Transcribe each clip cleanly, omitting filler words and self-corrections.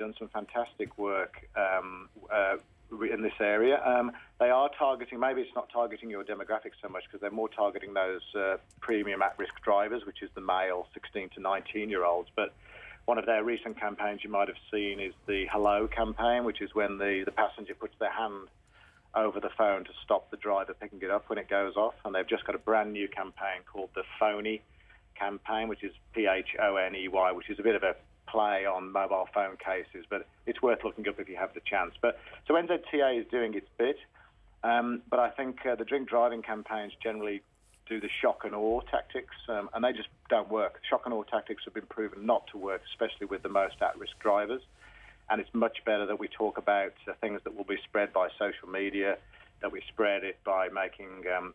done some fantastic work in this area. They are targeting, maybe it's not targeting your demographics so much because they're more targeting those premium at-risk drivers, which is the male 16 to 19-year-olds. But one of their recent campaigns you might have seen is the Hello campaign, which is when the passenger puts their hand over the phone to stop the driver picking it up when it goes off. And they've just got a brand new campaign called the Phony campaign, which is Phoney, which is a bit of a play on mobile phone cases, but it's worth looking up if you have the chance. But so NZTA is doing its bit, but I think the drink driving campaigns generally do the shock and awe tactics, and they just don't work. Shock and awe tactics have been proven not to work, especially with the most at-risk drivers, and it's much better that we talk about things that will be spread by social media, that we spread it by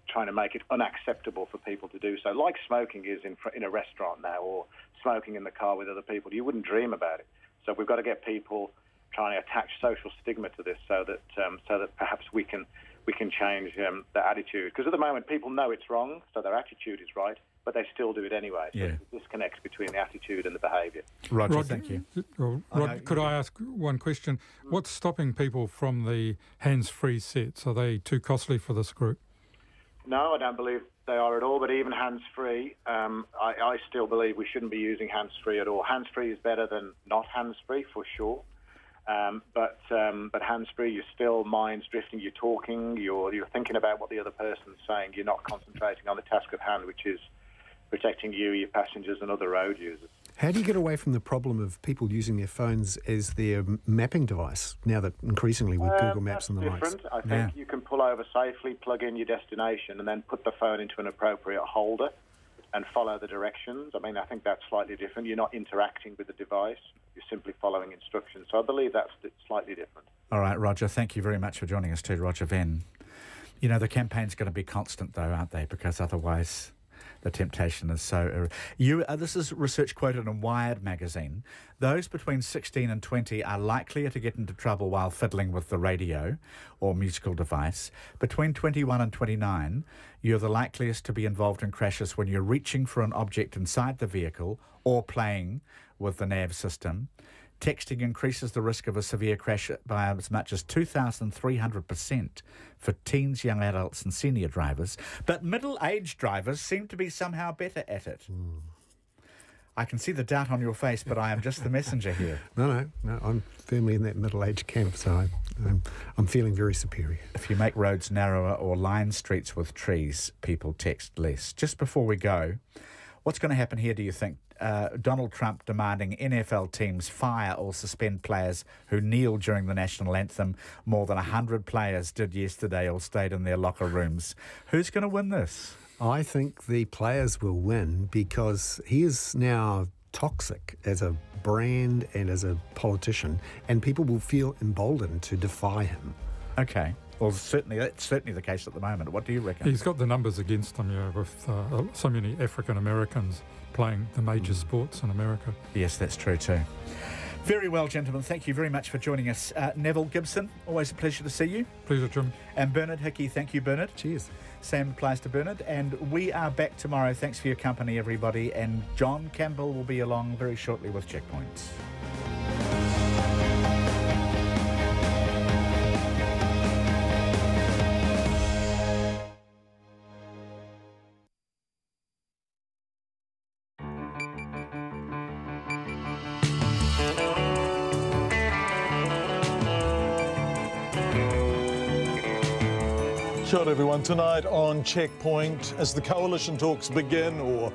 trying to make it unacceptable for people to do so, like smoking is in a restaurant now, or smoking in the car with other people. You wouldn't dream about it. So we've got to get people trying to attach social stigma to this, so that perhaps we can change the attitude. Because at the moment, people know it's wrong, so their attitude is right, but they still do it anyway. So there's a disconnect between the attitude and the behaviour. Roger, thank you. Rod, could I ask one question? What's stopping people from the hands-free sets? Are they too costly for this group? No, I don't believe they are at all, but even hands-free, I still believe we shouldn't be using hands-free at all. Hands-free is better than not hands-free, for sure. But hands-free, you're still mind's drifting, you're talking, you're thinking about what the other person's saying, you're not concentrating on the task at hand, which is protecting you, your passengers and other road users. How do you get away from the problem of people using their phones as their mapping device, now that increasingly with Google Maps and the likes? Different. I think you can pull over safely, plug in your destination and then put the phone into an appropriate holder and follow the directions. I mean, I think that's slightly different. You're not interacting with the device. You're simply following instructions. So I believe that's slightly different. All right, Roger, thank you very much for joining us too, Roger Venn. You know, the campaign's going to be constant though, aren't they? Because otherwise the temptation is so... this is research quoted in Wired magazine. Those between 16 and 20 are likelier to get into trouble while fiddling with the radio or musical device. Between 21 and 29, you're the likeliest to be involved in crashes when you're reaching for an object inside the vehicle or playing with the nav system. Texting increases the risk of a severe crash by as much as 2,300% for teens, young adults and senior drivers. But middle-aged drivers seem to be somehow better at it. I can see the doubt on your face, but I am just the messenger here. No, I'm firmly in that middle-aged camp, so I'm feeling very superior. If you make roads narrower or line streets with trees, people text less. Just before we go, what's going to happen here, do you think? Donald Trump demanding NFL teams fire or suspend players who kneel during the national anthem. More than 100 players did yesterday or stayed in their locker rooms. Who's going to win this? I think the players will win because he is now toxic as a brand and as a politician, and people will feel emboldened to defy him. Okay. Well, that's certainly the case at the moment. What do you reckon? He's got the numbers against him, with so many African Americans playing the major sports in America. Yes, that's true too. Very well, gentlemen. Thank you very much for joining us. Neville Gibson, always a pleasure to see you. Pleasure, Jim. And Bernard Hickey, thank you, Bernard. Cheers. Same applies to Bernard. And we are back tomorrow. Thanks for your company, everybody. And John Campbell will be along very shortly with Checkpoints. Kia ora everyone. Tonight on Checkpoint, as the coalition talks begin, or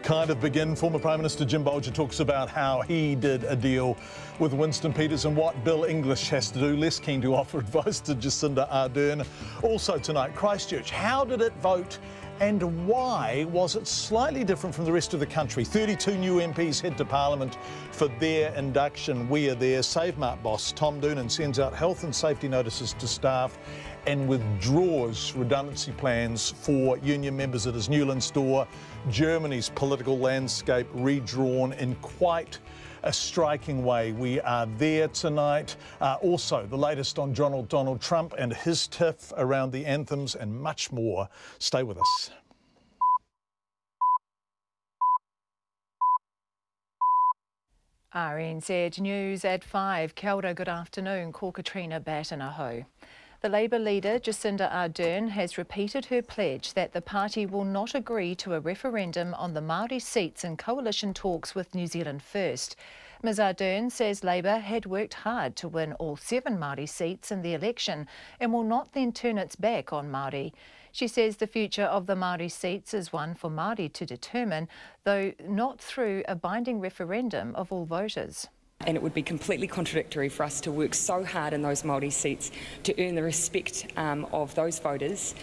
kind of begin, former Prime Minister Jim Bolger talks about how he did a deal with Winston Peters and what Bill English has to do. Less keen to offer advice to Jacinda Ardern. Also tonight, Christchurch. How did it vote and why was it slightly different from the rest of the country? 32 new MPs head to Parliament for their induction. We are there. SaveMart boss Tom Doonan sends out health and safety notices to staff and withdraws redundancy plans for union members at his Newland store. Germany's political landscape redrawn in quite a striking way. We are there tonight. Also, the latest on Donald Trump and his tiff around the anthems and much more. Stay with us. RNZ News at 5. Kia ora, good afternoon. Ko Katrina Batanaho. The Labour leader Jacinda Ardern has repeated her pledge that the party will not agree to a referendum on the Māori seats in coalition talks with New Zealand First. Ms Ardern says Labour had worked hard to win all 7 Māori seats in the election and will not then turn its back on Māori. She says the future of the Māori seats is one for Māori to determine, though not through a binding referendum of all voters. And it would be completely contradictory for us to work so hard in those Māori seats to earn the respect of those voters,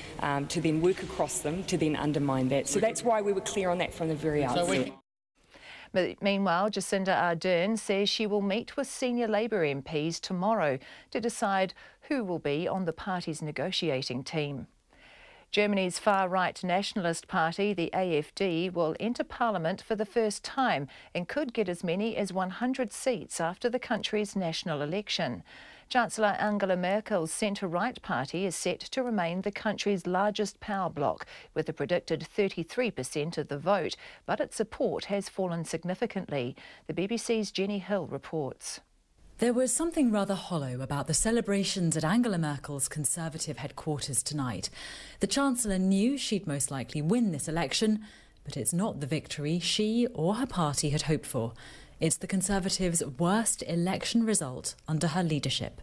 to then work across them, to then undermine that. So that's why we were clear on that from the very outset. Meanwhile, Jacinda Ardern says she will meet with senior Labour MPs tomorrow to decide who will be on the party's negotiating team. Germany's far-right nationalist party, the AfD, will enter Parliament for the first time and could get as many as 100 seats after the country's national election. Chancellor Angela Merkel's centre-right party is set to remain the country's largest power bloc, with a predicted 33% of the vote, but its support has fallen significantly. The BBC's Jenny Hill reports. There was something rather hollow about the celebrations at Angela Merkel's Conservative headquarters tonight. The Chancellor knew she'd most likely win this election, but it's not the victory she or her party had hoped for. It's the Conservatives' worst election result under her leadership.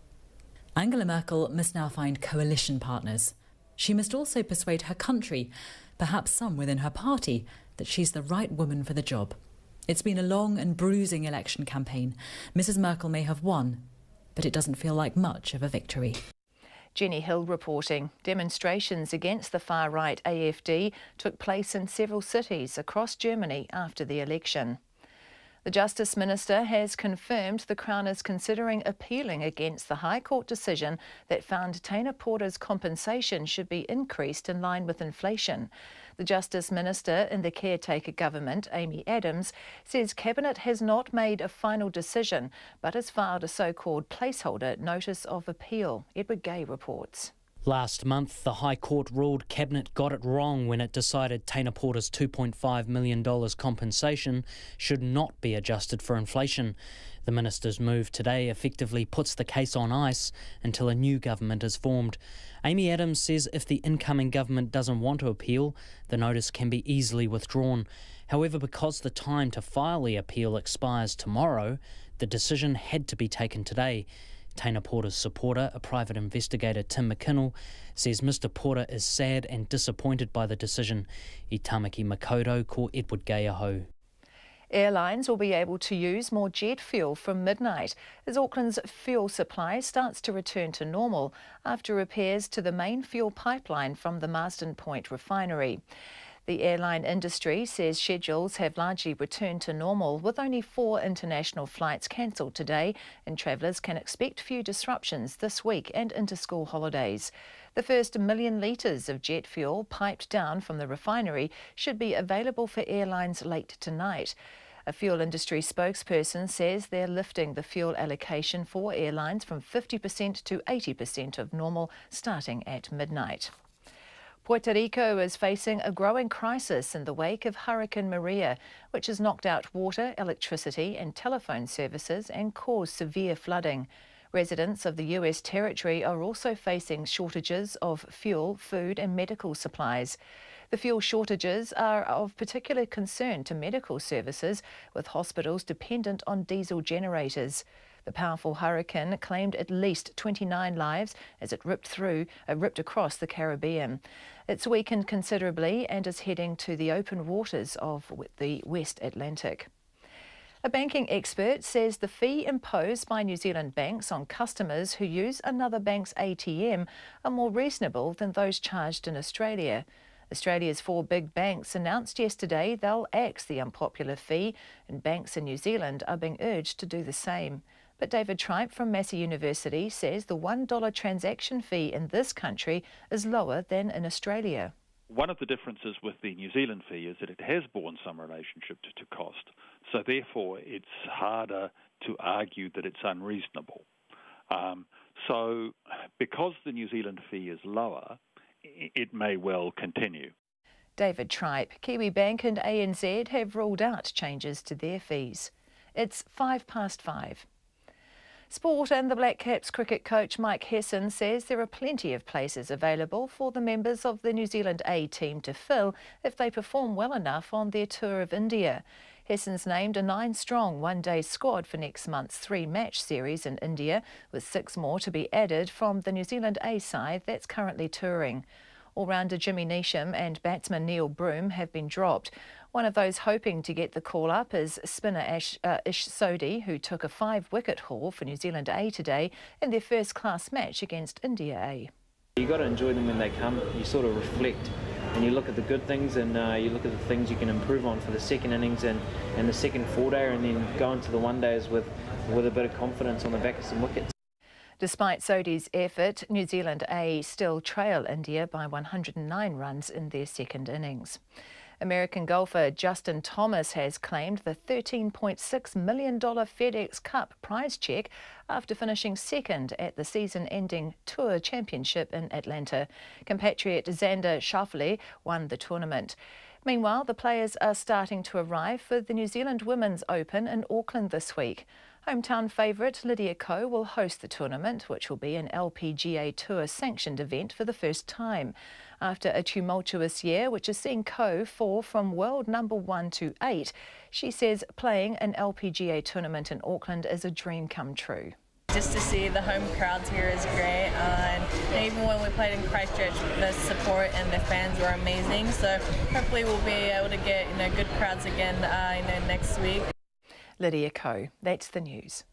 Angela Merkel must now find coalition partners. She must also persuade her country, perhaps some within her party, that she's the right woman for the job. It's been a long and bruising election campaign. Mrs Merkel may have won, but it doesn't feel like much of a victory. Jenny Hill reporting. Demonstrations against the far-right AfD took place in several cities across Germany after the election. The Justice Minister has confirmed the Crown is considering appealing against the High Court decision that found Tēnā Porta's compensation should be increased in line with inflation. The Justice Minister in the caretaker government, Amy Adams, says Cabinet has not made a final decision but has filed a so-called placeholder notice of appeal. Edward Gay reports. Last month, the High Court ruled Cabinet got it wrong when it decided Tēnā Porta's $2.5 million compensation should not be adjusted for inflation. The Minister's move today effectively puts the case on ice until a new government is formed. Amy Adams says if the incoming government doesn't want to appeal, the notice can be easily withdrawn. However, because the time to file the appeal expires tomorrow, the decision had to be taken today. Tēnā Porta's supporter, a private investigator, Tim McKinnell, says Mr Porta is sad and disappointed by the decision. I tamaki Makoto ko Edward Gay aho. Airlines will be able to use more jet fuel from midnight as Auckland's fuel supply starts to return to normal after repairs to the main fuel pipeline from the Marsden Point refinery. The airline industry says schedules have largely returned to normal, with only 4 international flights cancelled today, and travellers can expect few disruptions this week and into school holidays. The first 1 million litres of jet fuel piped down from the refinery should be available for airlines late tonight. A fuel industry spokesperson says they're lifting the fuel allocation for airlines from 50% to 80% of normal starting at midnight. Puerto Rico is facing a growing crisis in the wake of Hurricane Maria, which has knocked out water, electricity and telephone services and caused severe flooding. Residents of the US territory are also facing shortages of fuel, food and medical supplies. The fuel shortages are of particular concern to medical services, with hospitals dependent on diesel generators. The powerful hurricane claimed at least 29 lives as it ripped across the Caribbean. It's weakened considerably and is heading to the open waters of the West Atlantic. A banking expert says the fee imposed by New Zealand banks on customers who use another bank's ATM are more reasonable than those charged in Australia. Australia's 4 big banks announced yesterday they'll axe the unpopular fee, and banks in New Zealand are being urged to do the same. But David Tripe from Massey University says the $1 transaction fee in this country is lower than in Australia. One of the differences with the New Zealand fee is that it has borne some relationship to cost. So therefore, it's harder to argue that it's unreasonable. So because the New Zealand fee is lower, it may well continue. David Tripe. Kiwi Bank and ANZ have ruled out changes to their fees. It's 5:05. Sport and the Black Caps cricket coach Mike Hesson says there are plenty of places available for the members of the New Zealand A team to fill if they perform well enough on their tour of India. Hesson's named a 9-strong one-day squad for next month's 3-match series in India, with 6 more to be added from the New Zealand A side that's currently touring. All-rounder Jimmy Neesham and batsman Neil Broom have been dropped. One of those hoping to get the call-up is spinner Ish Sodhi, who took a 5-wicket haul for New Zealand A today in their first-class match against India A. You've got to enjoy them when they come. You sort of reflect and you look at the good things and you look at the things you can improve on for the second innings and the second 4-day, and then go into the one-days with a bit of confidence on the back of some wickets. Despite Sodhi's effort, New Zealand A still trail India by 109 runs in their second innings. American golfer Justin Thomas has claimed the $13.6 million FedEx Cup prize check after finishing second at the season-ending Tour Championship in Atlanta. Compatriot Xander Schauffele won the tournament. Meanwhile, the players are starting to arrive for the New Zealand Women's Open in Auckland this week. Hometown favourite Lydia Ko will host the tournament, which will be an LPGA Tour sanctioned event for the first time. After a tumultuous year, which has seen Ko fall from world number 1 to 8, she says playing an LPGA tournament in Auckland is a dream come true. Just to see the home crowds here is great, and even when we played in Christchurch, the support and the fans were amazing. So hopefully we'll be able to get good crowds again next week. Lydia Ko, that's the news.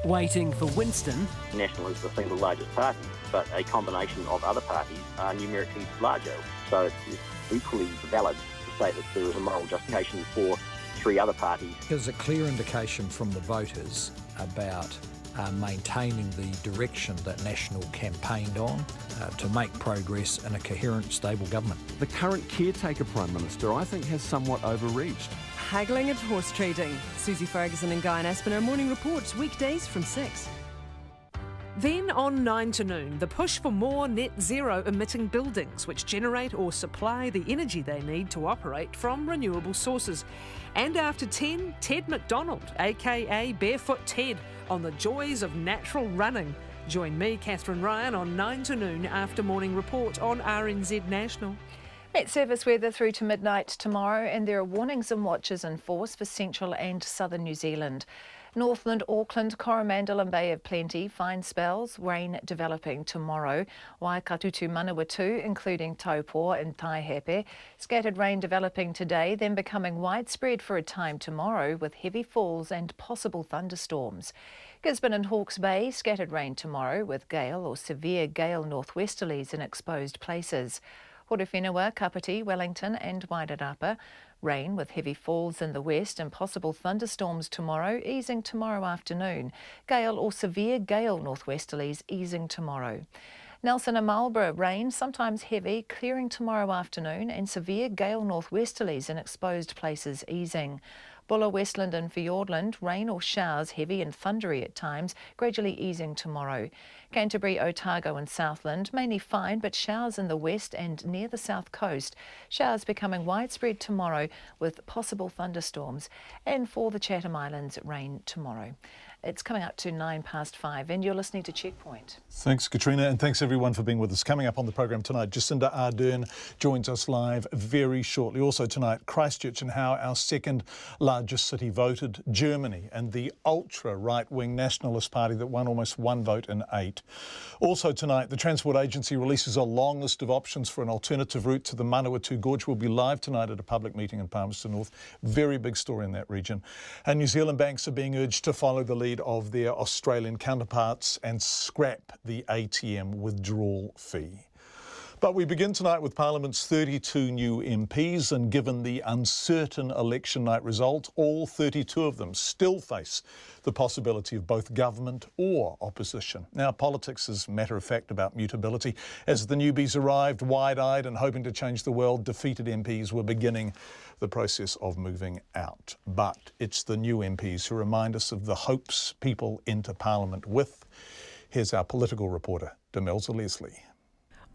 Waiting for Winston. National is the single largest party, but a combination of other parties are numerically larger. So it's equally valid to say that there is a moral justification for 3 other parties. There's a clear indication from the voters about maintaining the direction that National campaigned on to make progress in a coherent, stable government. The current caretaker Prime Minister, I think, has somewhat overreached. Haggling and horse trading. Susie Ferguson and Guy Aspinall morning reports weekdays from 6. Then on 9 to noon, the push for more net zero emitting buildings which generate or supply the energy they need to operate from renewable sources. And after 10, Ted McDonald, aka Barefoot Ted, on the joys of natural running. Join me, Catherine Ryan, on 9 to noon after morning report on RNZ National. Met service weather through to midnight tomorrow, and there are warnings and watches in force for central and southern New Zealand. Northland, Auckland, Coromandel and Bay of Plenty, fine spells, rain developing tomorrow. Waikatutu, Manawatu, including Taupo and Taihape. Scattered rain developing today, then becoming widespread for a time tomorrow with heavy falls and possible thunderstorms. Gisborne and Hawke's Bay, scattered rain tomorrow with gale or severe gale northwesterlies in exposed places. Horowhenua, Kapiti, Wellington and Wairarapa. Rain with heavy falls in the west and possible thunderstorms tomorrow, easing tomorrow afternoon. Gale or severe gale northwesterlies easing tomorrow. Nelson and Marlborough, rain, sometimes heavy, clearing tomorrow afternoon, and severe gale northwesterlies in exposed places easing. Buller, Westland and Fiordland, rain or showers, heavy and thundery at times, gradually easing tomorrow. Canterbury, Otago and Southland, mainly fine, but showers in the west and near the south coast. Showers becoming widespread tomorrow with possible thunderstorms. And for the Chatham Islands, rain tomorrow. It's coming up to 5:09 and you're listening to Checkpoint. Thanks, Katrina, and thanks everyone for being with us. Coming up on the program tonight, Jacinda Ardern joins us live very shortly. Also tonight, Christchurch and how our second largest city voted, Germany, and the ultra-right-wing Nationalist Party that won almost 1 vote in 8. Also tonight, the Transport Agency releases a long list of options for an alternative route to the Manawatu Gorge. We'll be live tonight at a public meeting in Palmerston North. Very big story in that region. And New Zealand banks are being urged to follow the lead of their Australian counterparts and scrap the ATM withdrawal fee. But we begin tonight with Parliament's 32 new MPs, and given the uncertain election night result, all 32 of them still face the possibility of both government or opposition. Now, politics is matter of fact about mutability. As the newbies arrived, wide-eyed and hoping to change the world, defeated MPs were beginning the process of moving out. But it's the new MPs who remind us of the hopes people enter Parliament with. Here's our political reporter, Demelza Leslie.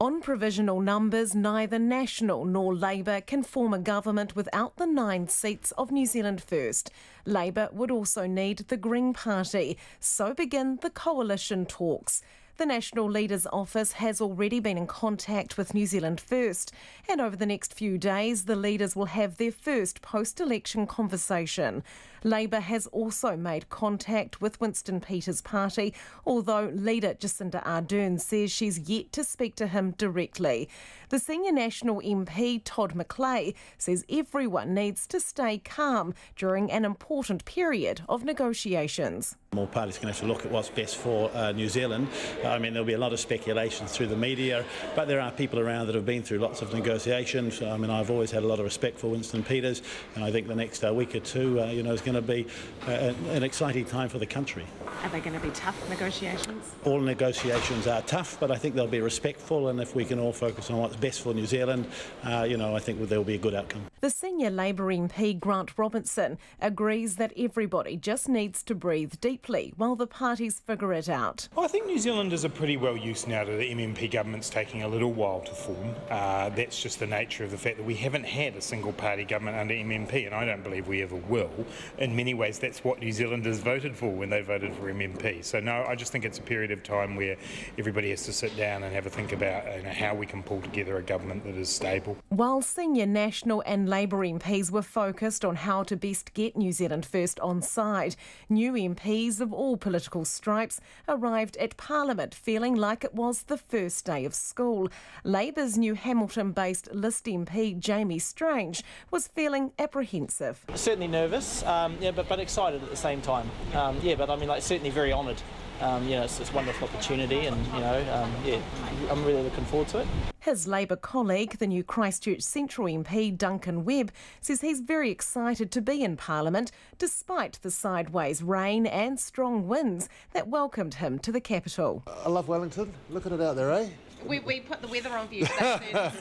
On provisional numbers, neither National nor Labour can form a government without the 9 seats of New Zealand First. Labour would also need the Green Party, so begin the coalition talks. The National Leader's Office has already been in contact with New Zealand First, and over the next few days the leaders will have their first post-election conversation. Labour has also made contact with Winston Peters' party, although leader Jacinda Ardern says she's yet to speak to him directly. The senior National MP Todd McClay says everyone needs to stay calm during an important period of negotiations. All parties can have to look at what's best for New Zealand. I mean, there'll be a lot of speculation through the media, but there are people around that have been through lots of negotiations. I mean, I've always had a lot of respect for Winston Peters, and I think the next week or two, is going to be an exciting time for the country. Are they going to be tough negotiations? All negotiations are tough, but I think they'll be respectful, and if we can all focus on what's best for New Zealand, I think there'll be a good outcome. The senior Labour MP Grant Robinson agrees that everybody just needs to breathe deeply while the parties figure it out. I think New Zealanders are pretty well used now to the MMP governments taking a little while to form. That's just the nature of the fact that we haven't had a single party government under MMP, and I don't believe we ever will. In many ways, that's what New Zealanders voted for when they voted for MMP. So no, I just think it's a period of time where everybody has to sit down and have a think about how we can pull together a government that is stable. While senior National and Labour MPs were focused on how to best get New Zealand First on side, new MPs of all political stripes arrived at Parliament feeling like it was the first day of school. Labour's new Hamilton-based List MP Jamie Strange was feeling apprehensive. Certainly nervous, but excited at the same time. Certainly very honoured. It's a wonderful opportunity, and I'm really looking forward to it. His Labour colleague, the new Christchurch Central MP Duncan Webb, says he's very excited to be in Parliament despite the sideways rain and strong winds that welcomed him to the capital. I love Wellington. Look at it out there, eh? We put the weather on for you.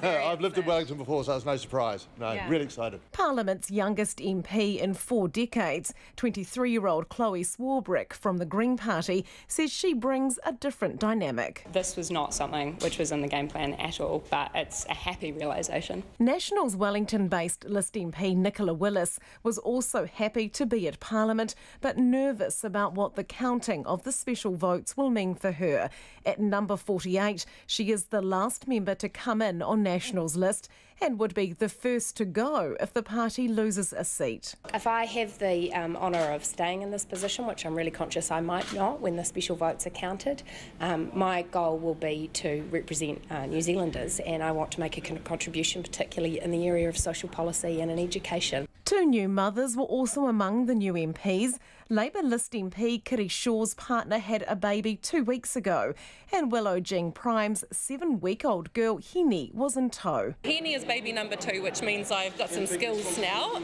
I've lived in Wellington before, so it's no surprise. Really excited. Parliament's youngest MP in 4 decades, 23-year-old Chloe Swarbrick from the Green Party, says she brings a different dynamic. This was not something which was in the game plan at all, but it's a happy realisation. National's Wellington-based List MP Nicola Willis was also happy to be at Parliament, but nervous about what the counting of the special votes will mean for her. At number 48, she is the last member to come in on National's list and would be the first to go if the party loses a seat. If I have the honour of staying in this position, which I'm really conscious I might not when the special votes are counted, my goal will be to represent New Zealanders, and I want to make a contribution particularly in the area of social policy and in education. 2 new mothers were also among the new MPs. Labour List MP Kiri Shaw's partner had a baby 2 weeks ago, and Willow Jean Prime's 7-week-old girl Henny was in tow. Henny is baby number 2, which means I've got some skills now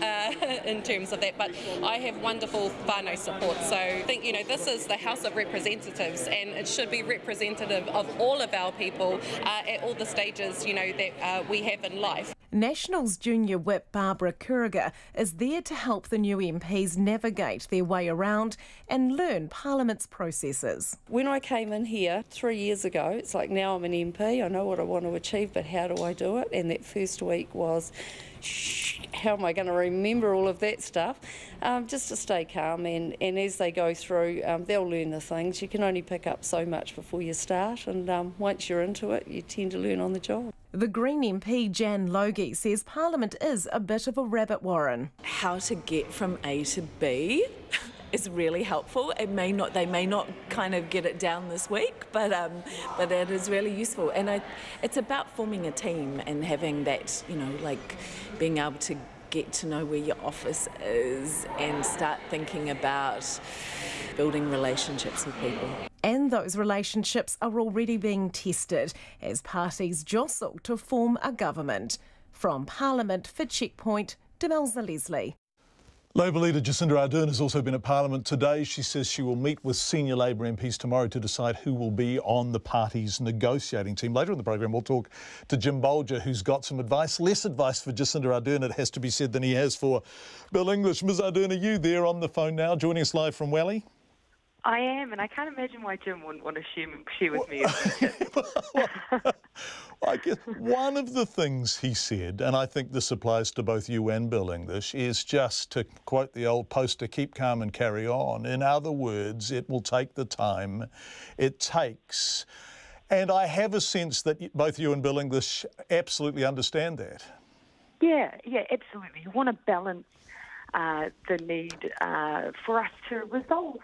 in terms of that, but I have wonderful whānau support. So I think, this is the House of Representatives, and it should be representative of all of our people at all the stages, that we have in life. National's junior whip Barbara Kuriger is there to help the new MPs navigate their way around and learn Parliament's processes. When I came in here 3 years ago, it's like now I'm an MP, I know what I want to achieve, but how do I do it? And that first week was, how am I going to remember all of that stuff? Just to stay calm, and as they go through, they'll learn the things. You can only pick up so much before you start, and once you're into it, you tend to learn on the job. The Green MP Jan Logie says Parliament is a bit of a rabbit warren. How to get from A to B is really helpful. They may not kind of get it down this week, but it is really useful. And it's about forming a team and having that, being able to get to know where your office is and start thinking about building relationships with people. And those relationships are already being tested as parties jostle to form a government. From Parliament for Checkpoint, Demelza Leslie. Labour leader Jacinda Ardern has also been at Parliament today. She says she will meet with senior Labour MPs tomorrow to decide who will be on the party's negotiating team. Later in the program, we'll talk to Jim Bolger, who's got some advice, less advice for Jacinda Ardern, it has to be said, than he has for Bill English. Ms Ardern, are you there on the phone now, joining us live from Welly? I am, and I can't imagine why Jim wouldn't want to share with me. I guess one of the things he said, and I think this applies to both you and Bill English, is just to quote the old poster, keep calm and carry on. In other words, it will take the time it takes. And I have a sense that both you and Bill English absolutely understand that. Yeah, absolutely. You want to balance the need for us to resolve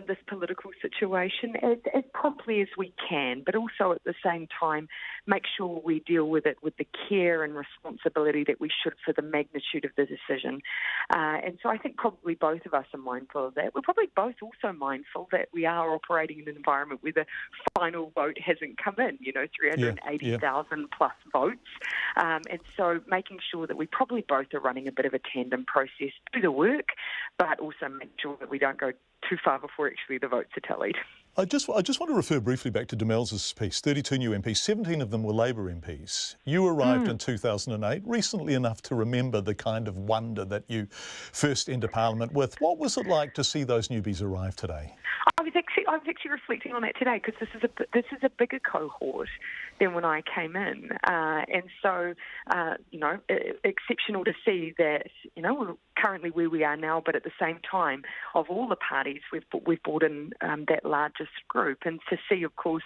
this political situation as promptly as we can, but also at the same time make sure we deal with it with the care and responsibility that we should for the magnitude of the decision. And so I think probably both of us are mindful of that. We're probably both also mindful that we are operating in an environment where the final vote hasn't come in, 380,000 plus votes. And so making sure that we probably both are running a bit of a tandem process, do the work, but also make sure that we don't go too far before actually the votes are tallied. I just want to refer briefly back to Demels's piece. 32 new MPs, 17 of them were Labour MPs. You arrived in 2008, recently enough to remember the kind of wonder that you first entered Parliament with. What was it like to see those newbies arrive today? I was actually reflecting on that today because this is a bigger cohort than when I came in, and so exceptional to see that we're currently where we are now, but at the same time, of all the parties, we've brought in that largest group, and to see, of course,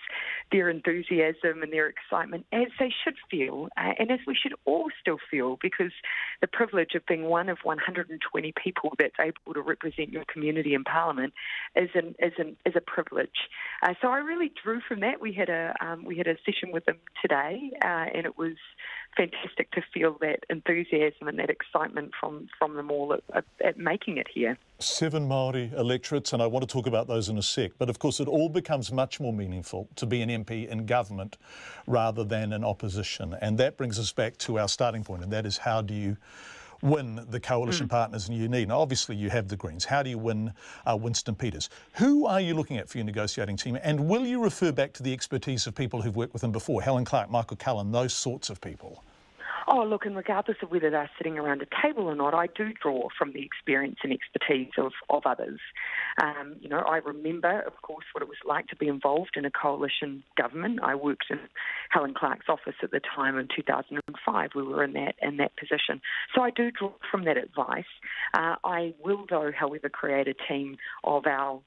their enthusiasm and their excitement as they should feel, and as we should all still feel, because the privilege of being one of 120 people that's able to represent your community in Parliament is a privilege. So I really drew from that. We had a session with them today, and it was fantastic to feel that enthusiasm and that excitement from them all at making it here. 7 Māori electorates, and I want to talk about those in a sec, but of course it all becomes much more meaningful to be an MP in government rather than in opposition. And that brings us back to our starting point, and that is, how do you win the coalition partners you need? Now, obviously you have the Greens. How do you win Winston Peters? Who are you looking at for your negotiating team? And will you refer back to the expertise of people who've worked with him before? Helen Clark, Michael Cullen, those sorts of people? Oh, look, and regardless of whether they're sitting around a table or not, I do draw from the experience and expertise of others. I remember, of course, what it was like to be involved in a coalition government. I worked in Helen Clark's office at the time in 2005. We were in that position. So I do draw from that advice. I will, though, however, create a team of our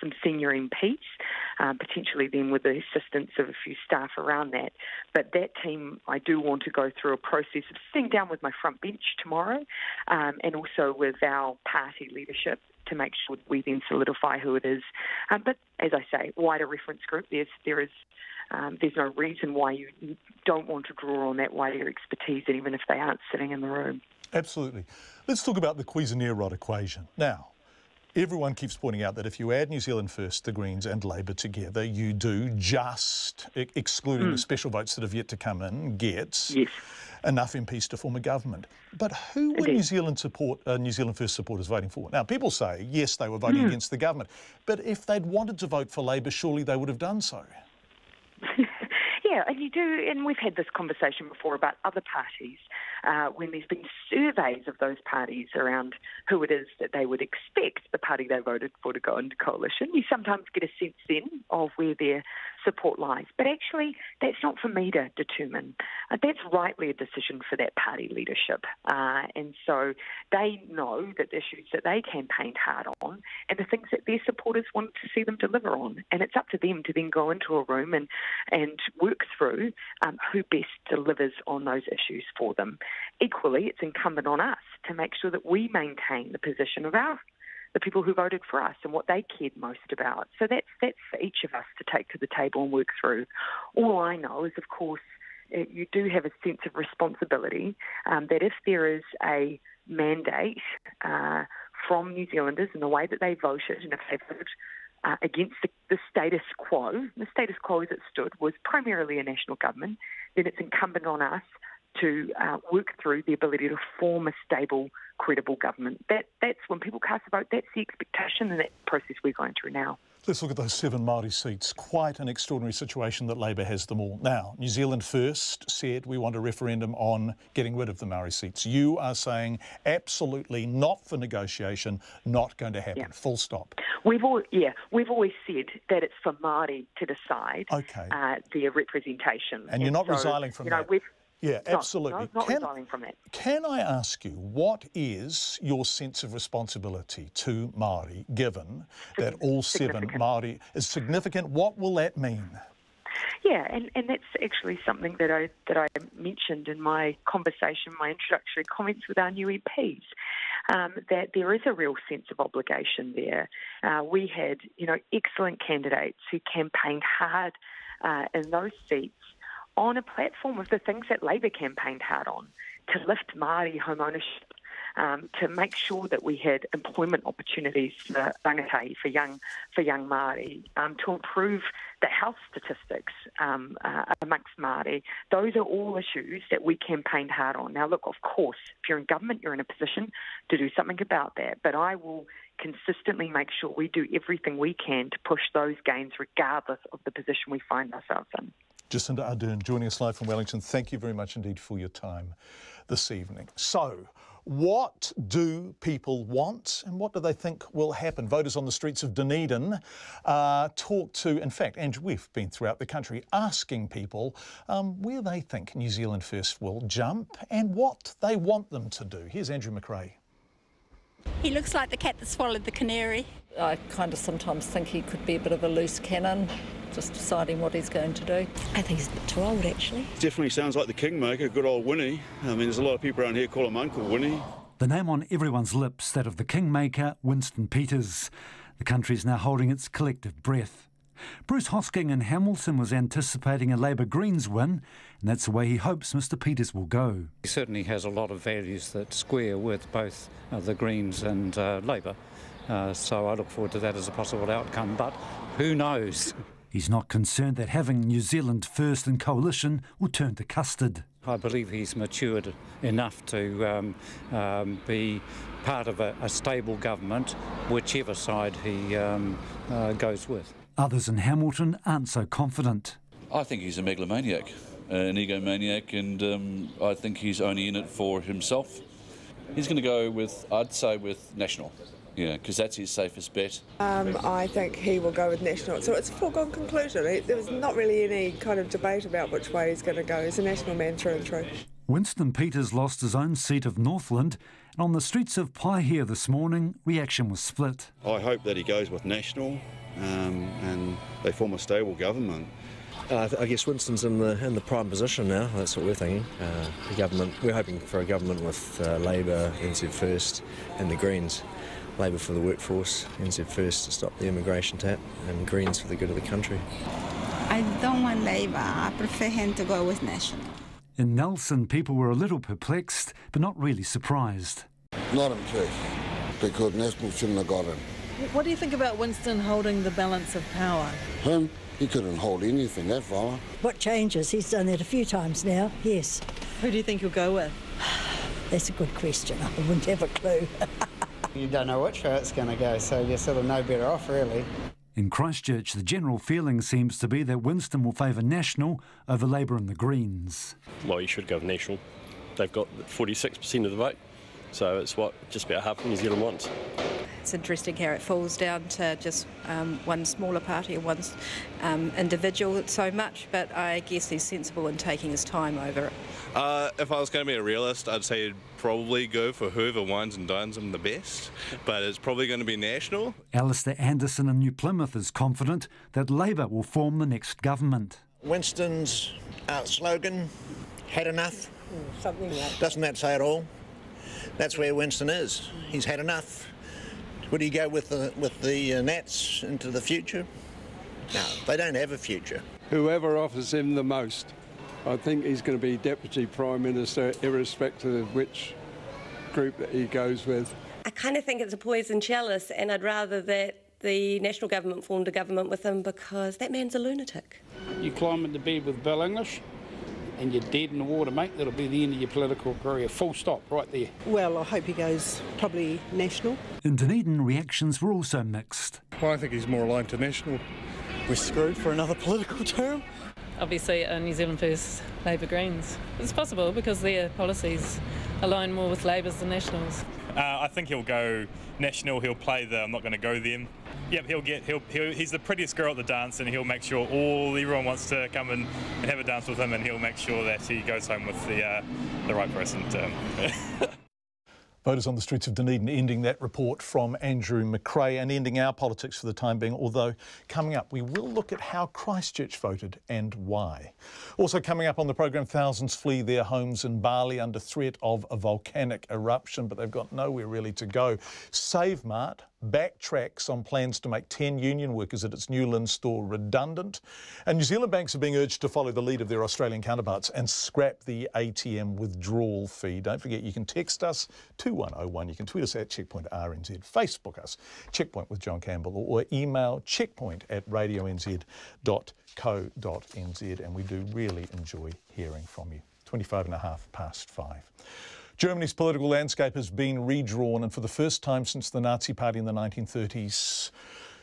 some senior MPs, potentially then with the assistance of a few staff around that. But that team, I do want to go through a process of sitting down with my front bench tomorrow, and also with our party leadership to make sure that we then solidify who it is. But as I say, wider reference group, there's no reason why you don't want to draw on that wider expertise, even if they aren't sitting in the room. Absolutely. Let's talk about the Cuisinart-Rod equation. Now, everyone keeps pointing out that if you add New Zealand First, the Greens and Labour together, you do, just excluding the special votes that have yet to come in, get enough MPs to form a government. But who were New Zealand First supporters voting for? Now, people say, yes, they were voting against the government, but if they'd wanted to vote for Labour, surely they would have done so. Yeah, and you do, and we've had this conversation before about other parties, when there's been surveys of those parties around who it is that they would expect the party they voted for to go into coalition. You sometimes get a sense then of where their support lies. But actually, that's not for me to determine. That's rightly a decision for that party leadership. And so they know that the issues that they campaigned hard on and the things that their supporters want to see them deliver on. And it's up to them to then go into a room and work through who best delivers on those issues for them. Equally, it's incumbent on us to make sure that we maintain the position of the people who voted for us and what they cared most about. So that's for each of us to take to the table and work through. All I know is, of course, you do have a sense of responsibility that if there is a mandate from New Zealanders in the way that they voted, and if they voted against the status quo as it stood was primarily a national government, then it's incumbent on us to work through the ability to form a stable, credible government. That's when people cast a vote, that's the expectation, and that process we're going through now. Let's look at those 7 Māori seats. Quite an extraordinary situation that Labour has them all. Now, New Zealand First said we want a referendum on getting rid of the Māori seats. You are saying absolutely not for negotiation, not going to happen, full stop. We've always said that it's for Māori to decide their representation. And you're not resiling from that? Yeah, absolutely. Not resiling from that. Can I ask you, what is your sense of responsibility to Māori, given that all 7 Māori is significant? What will that mean? Yeah, and that's actually something that I mentioned in my conversation, my introductory comments with our new MPs, that there is a real sense of obligation there. We had, excellent candidates who campaigned hard in those seats on a platform of the things that Labour campaigned hard on, to lift Māori home ownership, to make sure that we had employment opportunities for rangatahi, for young Māori, to improve the health statistics amongst Māori. Those are all issues that we campaigned hard on. Now, look, of course, if you're in government, you're in a position to do something about that, but I will consistently make sure we do everything we can to push those gains regardless of the position we find ourselves in. Jacinda Ardern joining us live from Wellington. Thank you very much indeed for your time this evening. So, what do people want and what do they think will happen? Voters on the streets of Dunedin talk to, in fact, Andrew, we've been throughout the country asking people where they think New Zealand First will jump and what they want them to do. Here's Andrew McRae. He looks like the cat that swallowed the canary. I kind of sometimes think he could be a bit of a loose cannon, just deciding what he's going to do. I think he's a bit too old, actually. Definitely sounds like the kingmaker, good old Winnie. I mean, there's a lot of people around here call him Uncle Winnie. The name on everyone's lips, that of the kingmaker, Winston Peters. The country's now holding its collective breath. Bruce Hosking in Hamilton was anticipating a Labour Greens win, and that's the way he hopes Mr Peters will go. He certainly has a lot of values that square with both the Greens and Labour, so I look forward to that as a possible outcome, but who knows? He's not concerned that having New Zealand First in coalition will turn to custard. I believe he's matured enough to be part of a stable government, whichever side he goes with. Others in Hamilton aren't so confident. I think he's a megalomaniac, an egomaniac, and I think he's only in it for himself. He's going to go with, I'd say, with National. Yeah, because that's his safest bet. I think he will go with National. So it's a foregone conclusion. There was not really any kind of debate about which way he's going to go. He's a National man through and through. Winston Peters lost his own seat of Northland, and on the streets of Paihia this morning, reaction was split. I hope that he goes with National and they form a stable government. I guess Winston's in the prime position now. That's what we're thinking. The government. We're hoping for a government with Labour, NZ First, and the Greens. Labour for the workforce, NZ First to stop the immigration tap, and Greens for the good of the country. I don't want Labour. I prefer him to go with National. In Nelson, people were a little perplexed, but not really surprised. Not impressed, because National shouldn't have got in. What do you think about Winston holding the balance of power? Him? He couldn't hold anything, that fella. What changes? He's done that a few times now, yes. Who do you think you'll go with? That's a good question. I wouldn't have a clue. You don't know which way it's going to go, so you're sort of no better off, really. In Christchurch, the general feeling seems to be that Winston will favour National over Labour and the Greens. Well, you should go with National. They've got 46% of the vote, so it's what just about half of New Zealand wants. It's interesting how it falls down to just one smaller party or one individual so much, but I guess he's sensible in taking his time over it. If I was going to be a realist, I'd say he'd probably go for whoever wines and dines him the best, but it's probably going to be National. Alistair Anderson in New Plymouth is confident that Labour will form the next government. Winston's slogan, had enough. Something like that. Doesn't that say it all? That's where Winston is. He's had enough. Would he go with the Nats into the future? No, they don't have a future. Whoever offers him the most, I think he's going to be Deputy Prime Minister, irrespective of which group that he goes with. I kind of think it's a poison chalice, and I'd rather that the National Government formed a government with him because that man's a lunatic. You climb into bed with Bill English and you're dead in the water, mate. That'll be the end of your political career. Full stop, right there. Well, I hope he goes probably National. In Dunedin, reactions were also mixed. Well, I think he's more aligned to National. We're screwed for another political term. Obviously, New Zealand First, Labour Greens. It's possible because their policies align more with Labour's than Nationals. I think he'll go National. He'll play the I'm not going to go them. Yep, he's the prettiest girl at the dance, and he'll make sure everyone wants to come and have a dance with him, and he'll make sure that he goes home with the right person. Voters on the streets of Dunedin ending that report from Andrew McRae and ending our politics for the time being, although coming up we will look at how Christchurch voted and why. Also coming up on the programme, thousands flee their homes in Bali under threat of a volcanic eruption, but they've got nowhere really to go. SaveMart backtracks on plans to make 10 union workers at its Newlands store redundant. And New Zealand banks are being urged to follow the lead of their Australian counterparts and scrap the ATM withdrawal fee. Don't forget, you can text us 2101, you can tweet us at Checkpoint RNZ, Facebook us, Checkpoint with John Campbell, or email checkpoint@radionz.co.nz, and we do really enjoy hearing from you. 25.5 Germany's political landscape has been redrawn, and for the first time since the Nazi Party in the 1930s,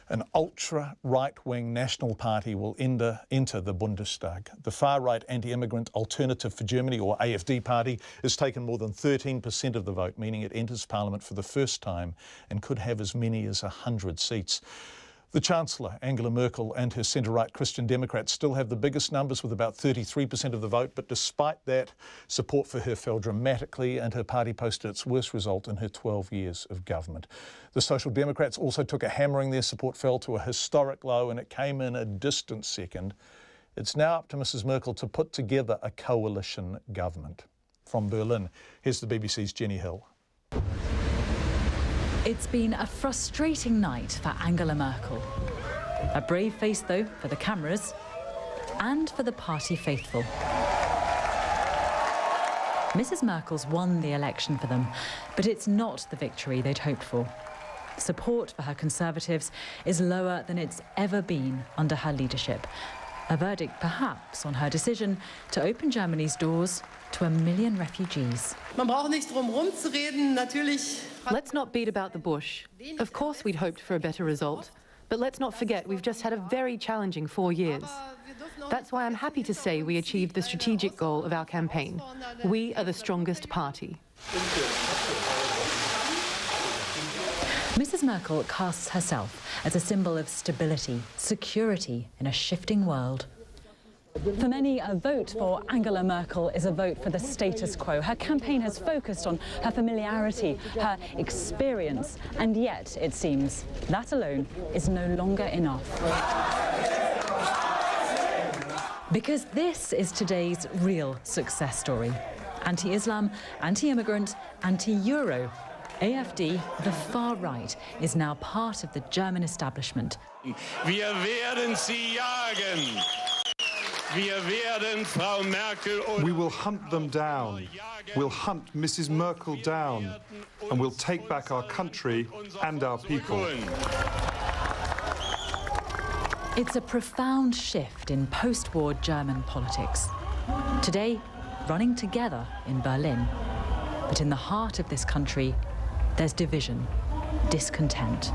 an ultra-right-wing national party will enter the Bundestag. The far-right anti-immigrant Alternative for Germany, or AfD party, has taken more than 13% of the vote, meaning it enters Parliament for the first time and could have as many as 100 seats. The Chancellor, Angela Merkel, and her centre-right Christian Democrats still have the biggest numbers with about 33% of the vote, but despite that, support for her fell dramatically and her party posted its worst result in her 12 years of government. The Social Democrats also took a hammering. Their support fell to a historic low and it came in a distant second. It's now up to Mrs Merkel to put together a coalition government. From Berlin, here's the BBC's Jenny Hill. It's been a frustrating night for Angela Merkel. A brave face, though, for the cameras and for the party faithful. Mrs Merkel's won the election for them, but it's not the victory they'd hoped for. Support for her Conservatives is lower than it's ever been under her leadership. A verdict, perhaps, on her decision to open Germany's doors to 1 million refugees. Let's not beat about the bush. Of course we'd hoped for a better result, but let's not forget we've just had a very challenging 4 years. That's why I'm happy to say we achieved the strategic goal of our campaign. We are the strongest party. Mrs Merkel casts herself as a symbol of stability, security in a shifting world. For many, a vote for Angela Merkel is a vote for the status quo. Her campaign has focused on her familiarity, her experience, and yet, it seems, that alone is no longer enough. Because this is today's real success story. Anti-Islam, anti-immigrant, anti-Euro. AfD, the far right, is now part of the German establishment. Wir werden sie jagen. We will hunt them down. We'll hunt Mrs Merkel down. And we'll take back our country and our people. It's a profound shift in post-war German politics. Today, running together in Berlin. But in the heart of this country, there's division, discontent.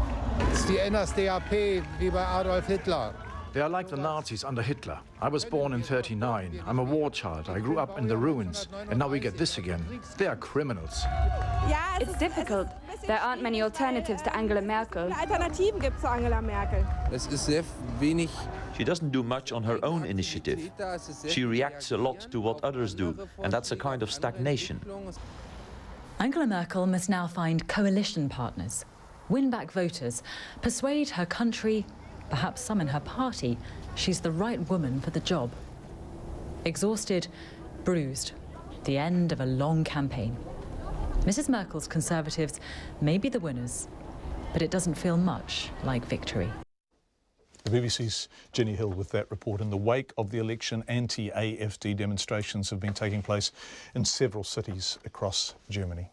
It's the NSDAP, wie bei Adolf Hitler. They are like the Nazis under Hitler. I was born in '39. I'm a war child. I grew up in the ruins. And now we get this again. They are criminals. It's difficult. There aren't many alternatives to Angela Merkel. Alternativen gibt zu Angela Merkel. Es ist sehr wenig. She doesn't do much on her own initiative. She reacts a lot to what others do, and that's a kind of stagnation. Angela Merkel must now find coalition partners, win back voters, persuade her country, perhaps some in her party, she's the right woman for the job. Exhausted, bruised, the end of a long campaign. Mrs Merkel's Conservatives may be the winners, but it doesn't feel much like victory. The BBC's Jenny Hill with that report. In the wake of the election, anti-AfD demonstrations have been taking place in several cities across Germany.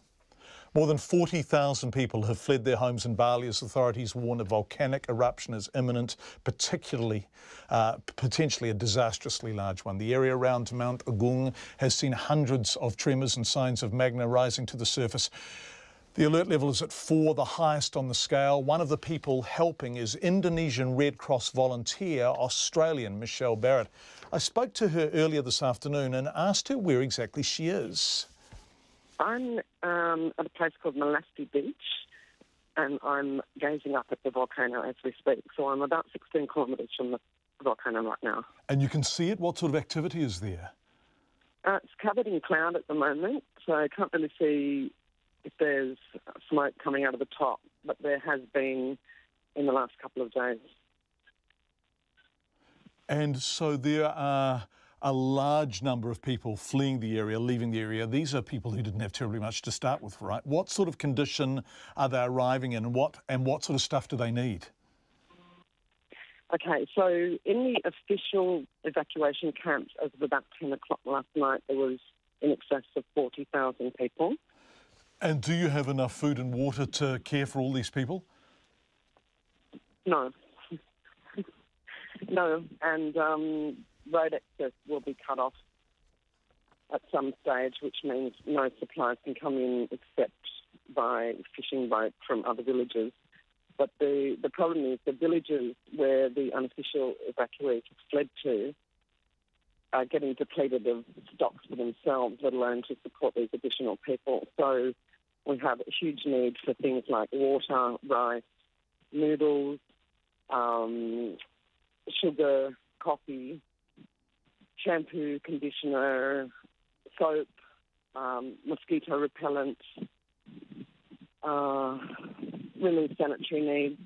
More than 40,000 people have fled their homes in Bali as authorities warn a volcanic eruption is imminent, potentially a disastrously large one. The area around Mount Agung has seen hundreds of tremors and signs of magma rising to the surface. The alert level is at 4, the highest on the scale. One of the people helping is Indonesian Red Cross volunteer, Australian Michelle Barrett. I spoke to her earlier this afternoon and asked her where exactly she is. I'm at a place called Malasti Beach, and I'm gazing up at the volcano as we speak. So I'm about 16 kilometres from the volcano right now. And you can see it? What sort of activity is there? It's covered in cloud at the moment, so I can't really see if there's smoke coming out of the top, but there has been in the last couple of days. And so there are a large number of people fleeing the area, leaving the area. These are people who didn't have terribly much to start with, right? What sort of condition are they arriving in, and what sort of stuff do they need? Okay, so in the official evacuation camps as of about 10 o'clock last night, there was in excess of 40,000 people. And do you have enough food and water to care for all these people? No. No, and road access will be cut off at some stage, which means no supplies can come in except by fishing boat from other villages. But the problem is the villages where the unofficial evacuees have fled to are getting depleted of stocks for themselves, let alone to support these additional people. So we have a huge need for things like water, rice, noodles, sugar, coffee, shampoo, conditioner, soap, mosquito repellent, women's sanitary needs,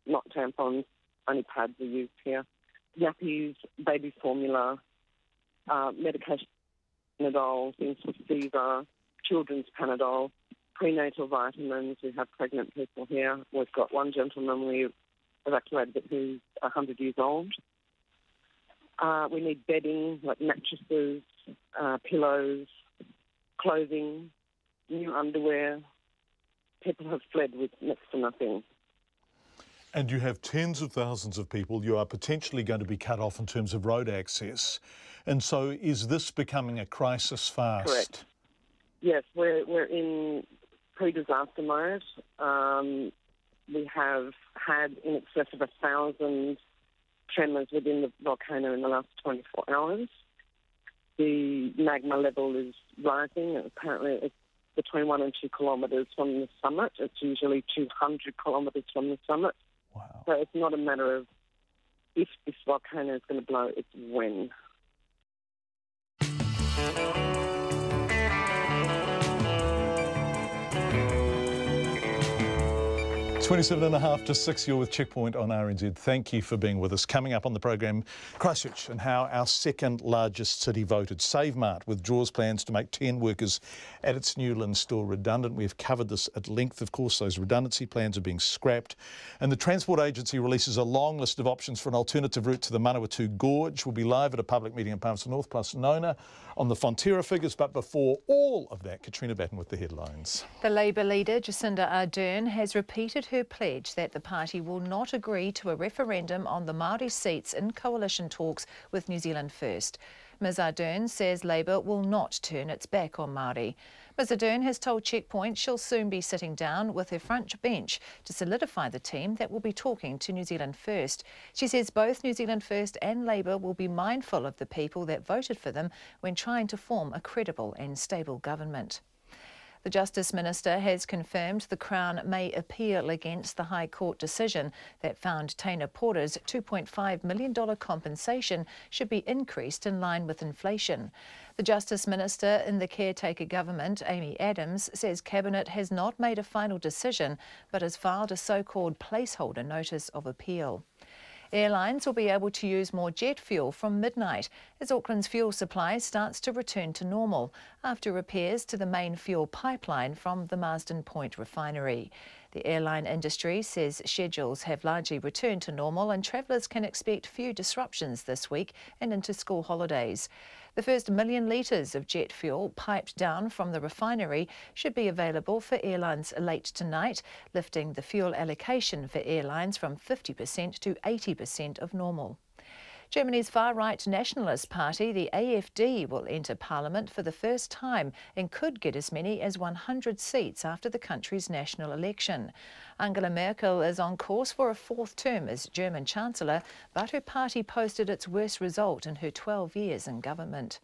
not tampons, only pads are used here, nappies, baby formula, medication, Panadol, things for fever, children's Panadol, prenatal vitamins. We have pregnant people here. We've got one gentleman we evacuated who's 100 years old. We need bedding, like mattresses, pillows, clothing, new underwear. People have fled with next to nothing. And you have tens of thousands of people. You are potentially going to be cut off in terms of road access. And so is this becoming a crisis fast? Correct. Yes, we're in pre-disaster mode. We have had in excess of 1,000 tremors within the volcano in the last 24 hours. The magma level is rising. Apparently it's between 1 and 2 kilometres from the summit. It's usually 200 kilometres from the summit. Wow. So it's not a matter of if this volcano is going to blow, it's when. 27.5 to 6, you're with Checkpoint on RNZ. Thank you for being with us. Coming up on the program, Christchurch and how our second largest city voted. SaveMart withdraws plans to make 10 workers at its Newlands store redundant. We've covered this at length. Of course, those redundancy plans are being scrapped. And the Transport Agency releases a long list of options for an alternative route to the Manawatu Gorge. We'll be live at a public meeting in Palmerston North, plus Nona on the Fonterra figures. But before all of that, Katrina Batten with the headlines. The Labour leader, Jacinda Ardern, has repeated her pledge that the party will not agree to a referendum on the Māori seats in coalition talks with New Zealand First. Ms Ardern says Labour will not turn its back on Māori. Ms Ardern has told Checkpoint she'll soon be sitting down with her front bench to solidify the team that will be talking to New Zealand First. She says both New Zealand First and Labour will be mindful of the people that voted for them when trying to form a credible and stable government. The Justice Minister has confirmed the Crown may appeal against the High Court decision that found Taina Porter's $2.5 million compensation should be increased in line with inflation. The Justice Minister in the caretaker government, Amy Adams, says Cabinet has not made a final decision but has filed a so-called placeholder notice of appeal. Airlines will be able to use more jet fuel from midnight as Auckland's fuel supply starts to return to normal after repairs to the main fuel pipeline from the Marsden Point refinery. The airline industry says schedules have largely returned to normal and travellers can expect few disruptions this week and into school holidays. The first 1 million litres of jet fuel piped down from the refinery should be available for airlines late tonight, lifting the fuel allocation for airlines from 50% to 80% of normal. Germany's far-right nationalist party, the AfD, will enter parliament for the first time and could get as many as 100 seats after the country's national election. Angela Merkel is on course for a fourth term as German Chancellor, but her party posted its worst result in her 12 years in government.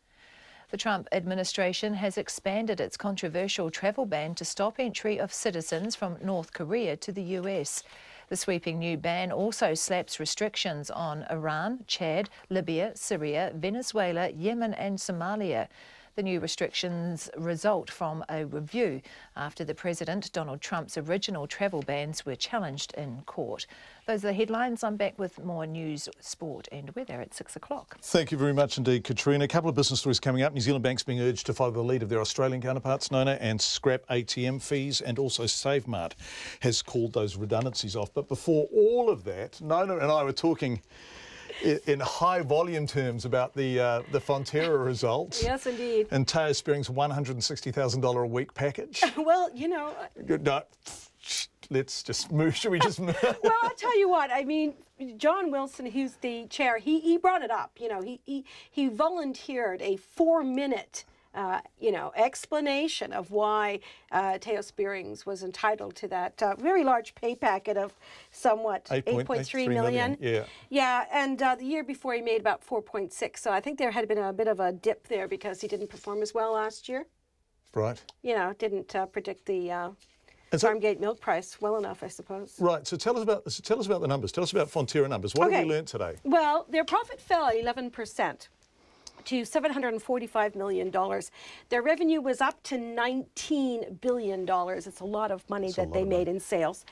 The Trump administration has expanded its controversial travel ban to stop entry of citizens from North Korea to the US. The sweeping new ban also slaps restrictions on Iran, Chad, Libya, Syria, Venezuela, Yemen and Somalia. The new restrictions result from a review after the President Donald Trump's original travel bans were challenged in court. Those are the headlines. I'm back with more news, sport and weather at 6 o'clock. Thank you very much indeed, Katrina. A couple of business stories coming up. New Zealand banks being urged to follow the lead of their Australian counterparts, Nona, and scrap ATM fees, and also SaveMart has called those redundancies off. But before all of that, Nona and I were talking in high volume terms about the Fonterra results. Yes, indeed. And Taya Spearing's $160,000 a week package. Well, you know. No, let's just move. Should we just move? Well, I'll tell you what. I mean, John Wilson, who's the chair, he brought it up. You know, he volunteered a 4-minute explanation of why Taya Spearings was entitled to that very large pay packet of somewhat 8.3 million. Yeah. Yeah, and the year before he made about 4.6. So I think there had been a bit of a dip there because he didn't perform as well last year. Right. You know, didn't predict the Farmgate milk price well enough, I suppose. Right. So tell us about the numbers. Tell us about Fonterra numbers. What have we learnt today? Well, their profit fell 11%. To $745 million. Their revenue was up to $19 billion. It's a lot of money that they made in sales.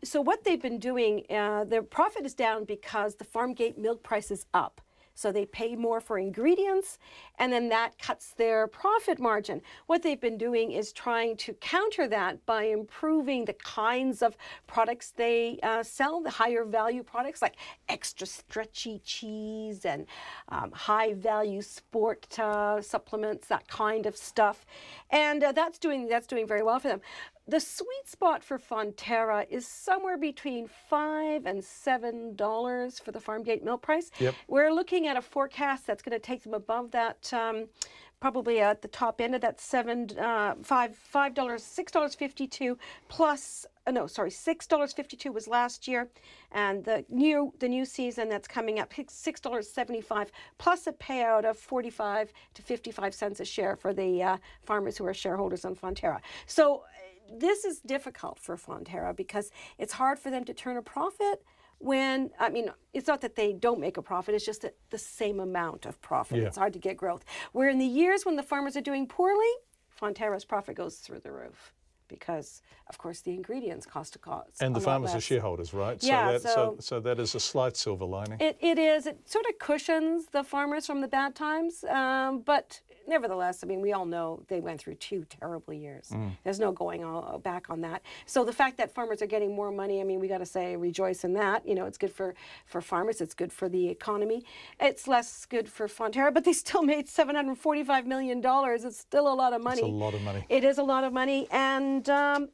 So what they've been doing, their profit is down because the Farmgate milk price is up. So they pay more for ingredients, and then that cuts their profit margin. What they've been doing is trying to counter that by improving the kinds of products they sell, the higher value products like extra stretchy cheese and high value sport supplements, that kind of stuff. And that's doing very well for them. The sweet spot for Fonterra is somewhere between $5 and $7 for the Farmgate milk price. Yep. We're looking at a forecast that's going to take them above that, probably at the top end of that $6.52 plus. No, sorry, $6.52 was last year, and the new season that's coming up, $6.75 plus a payout of 45 to 55 cents a share for the farmers who are shareholders on Fonterra. So this is difficult for Fonterra because it's hard for them to turn a profit when, I mean, it's not that they don't make a profit, it's just that the same amount of profit. Yeah. It's hard to get growth. Where in the years when the farmers are doing poorly, Fonterra's profit goes through the roof because, of course, the ingredients cost a cost. And the farmers are shareholders, right? Yeah, so that is a slight silver lining. It is. It sort of cushions the farmers from the bad times, but nevertheless, I mean, we all know they went through 2 terrible years. There's no going back on that. So the fact that farmers are getting more money, I mean, we got to say rejoice in that. You know, it's good for farmers. It's good for the economy. It's less good for Fonterra, but they still made $745 million. It's still a lot of money. It's a lot of money. It is a lot of money. And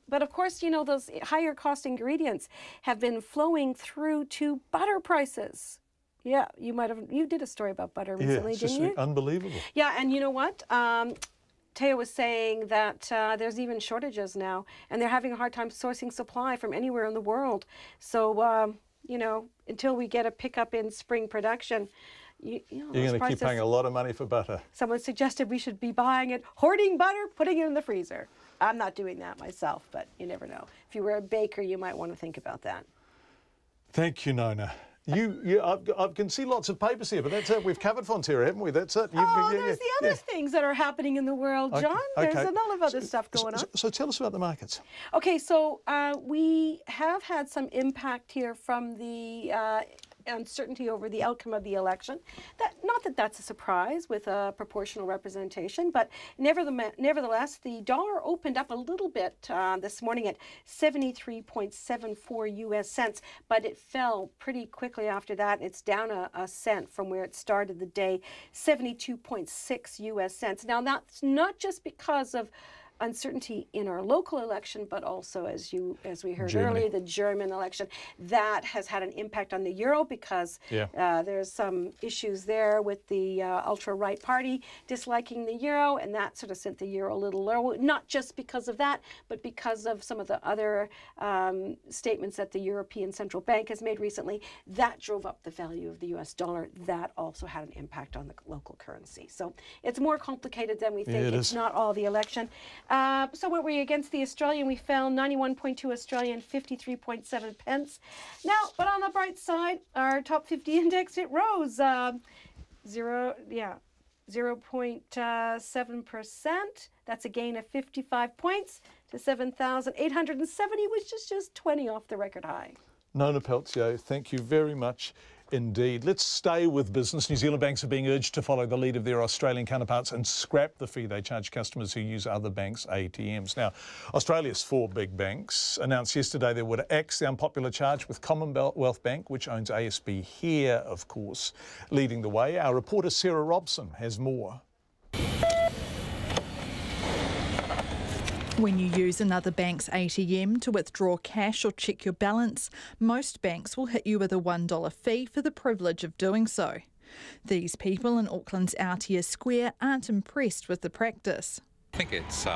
but of course, you know, those higher cost ingredients have been flowing through to butter prices. Yeah, you did a story about butter recently, didn't you? Unbelievable. Yeah, and you know what? Taya was saying that there's even shortages now, and they're having a hard time sourcing supply from anywhere in the world. So, you know, until we get a pickup in spring production, you're going to keep paying a lot of money for butter. Someone suggested we should be buying it, hoarding butter, putting it in the freezer. I'm not doing that myself, but you never know. If you were a baker, you might want to think about that. Thank you, Nona. I can see lots of papers here, but that's it. We've covered Fonterra, haven't we? That's it. There's the other things that are happening in the world, John. There's a lot of other stuff going on. So tell us about the markets. Okay, so we have had some impact here from the uncertainty over the outcome of the election. Not that that's a surprise with proportional representation, but nevertheless, the dollar opened up a little bit this morning at 73.74 US cents, but it fell pretty quickly after that. It's down a cent from where it started the day, 72.6 US cents. Now, that's not just because of uncertainty in our local election, but also, as we heard Germany. earlier, the German election. That has had an impact on the euro because there's some issues there with the ultra-right party disliking the euro, and that sort of sent the euro a little lower, not just because of that, but because of some of the other statements that the European Central Bank has made recently. That drove up the value of the US dollar. That also had an impact on the local currency. So it's more complicated than we think. It's not all the election. So what were we against the Australian? We fell 91.2 Australian, 53.7 pence. Now, but on the bright side, our top 50 index, it rose 0.7%. That's a gain of 55 points to 7,870, which is just 20 off the record high. Nona Peltier, thank you very much indeed. Let's stay with business. New Zealand banks are being urged to follow the lead of their Australian counterparts and scrap the fee they charge customers who use other banks' ATMs. Now, Australia's 4 big banks announced yesterday they would axe the unpopular charge, with Commonwealth Bank, which owns ASB here, of course, leading the way. Our reporter Sarah Robson has more. When you use another bank's ATM to withdraw cash or check your balance, most banks will hit you with a $1 fee for the privilege of doing so. These people in Auckland's Aotea Square aren't impressed with the practice. I think it's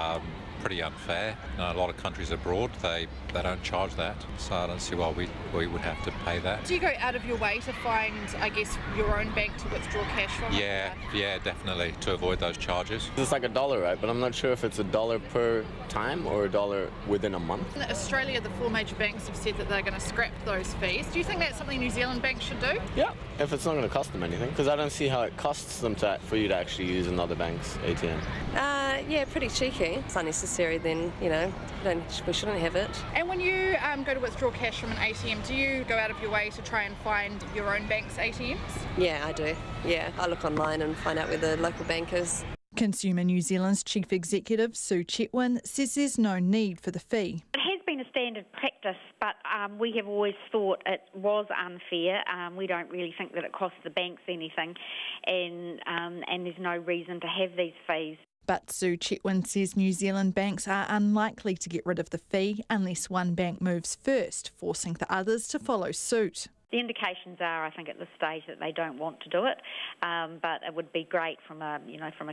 pretty unfair. You know, a lot of countries abroad, they don't charge that, so I don't see why we would have to pay that. Do you go out of your way to find, I guess, your own bank to withdraw cash from? Yeah, definitely, to avoid those charges. It's like $1, right? But I'm not sure if it's $1 per time or $1 within a month. In Australia, the 4 major banks have said that they're going to scrap those fees. Do you think that's something New Zealand banks should do? Yeah, if it's not going to cost them anything, because I don't see how it costs them for you to actually use another bank's ATM. Yeah, pretty cheeky. It's unnecessary then, you know, we shouldn't have it. And when you go to withdraw cash from an ATM, do you go out of your way to try and find your own bank's ATMs? Yeah, I do. Yeah, I look online and find out where the local bank is. Consumer New Zealand's Chief Executive Sue Chetwin says there's no need for the fee. It has been a standard practice, but we have always thought it was unfair. We don't really think that it costs the banks anything, and there's no reason to have these fees. But Sue Chetwin says New Zealand banks are unlikely to get rid of the fee unless one bank moves first, forcing the others to follow suit. The indications are, I think, at this stage that they don't want to do it, but it would be great from a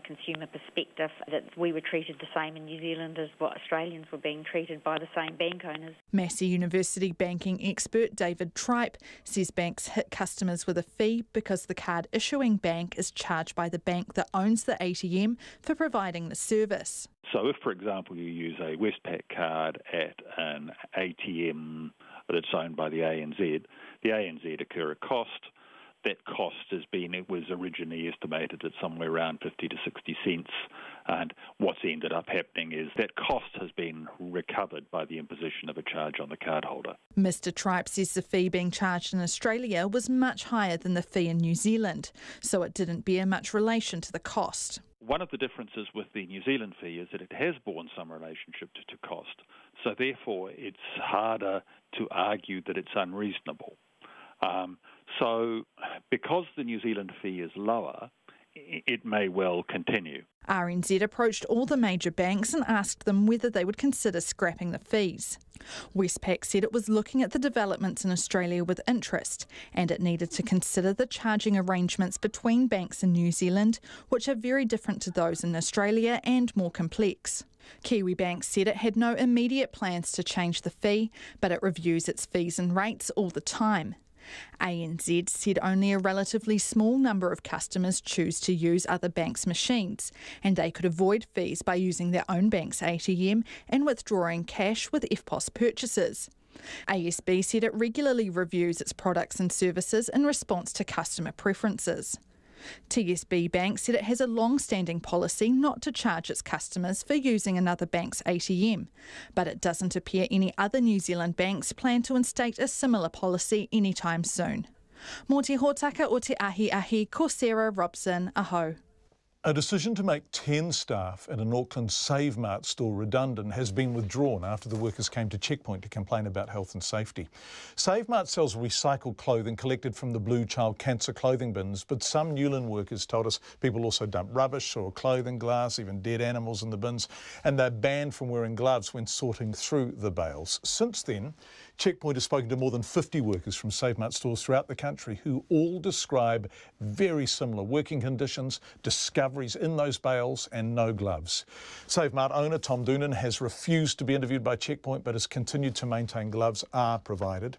consumer perspective that we were treated the same in New Zealand as what Australians were being treated by the same bank owners. Massey University banking expert David Tripe says banks hit customers with a fee because the card issuing bank is charged by the bank that owns the ATM for providing the service. So if, for example, you use a Westpac card at an ATM that's owned by the ANZ incur a cost. That cost it was originally estimated at somewhere around 50 to 60 cents, and what's ended up happening is that cost has been recovered by the imposition of a charge on the cardholder. Mr Tripe says the fee being charged in Australia was much higher than the fee in New Zealand, so it didn't bear much relation to the cost. One of the differences with the New Zealand fee is that it has borne some relationship to cost, so therefore it's harder to argue that it's unreasonable. So because the New Zealand fee is lower, it may well continue. RNZ approached all the major banks and asked them whether they would consider scrapping the fees. Westpac said it was looking at the developments in Australia with interest, and it needed to consider the charging arrangements between banks in New Zealand, which are very different to those in Australia and more complex. Kiwi Bank said it had no immediate plans to change the fee, but it reviews its fees and rates all the time. ANZ said only a relatively small number of customers choose to use other banks' machines, and they could avoid fees by using their own bank's ATM and withdrawing cash with EFTPOS purchases. ASB said it regularly reviews its products and services in response to customer preferences. TSB Bank said it has a long-standing policy not to charge its customers for using another bank's ATM, but it doesn't appear any other New Zealand banks plan to instate a similar policy anytime soon. Mō te hōtaka o te ahi ko Sarah Robson, aho. A decision to make 10 staff at an Auckland Save Mart store redundant has been withdrawn after the workers came to Checkpoint to complain about health and safety. Save Mart sells recycled clothing collected from the Blue Child cancer clothing bins, but some Newland workers told us people also dump rubbish or clothing, glass, even dead animals in the bins, and they're banned from wearing gloves when sorting through the bales. Since then, Checkpoint has spoken to more than 50 workers from Save Mart stores throughout the country who all describe very similar working conditions, discoveries in those bales and no gloves. Save Mart owner Tom Doonan has refused to be interviewed by Checkpoint but has continued to maintain gloves are provided.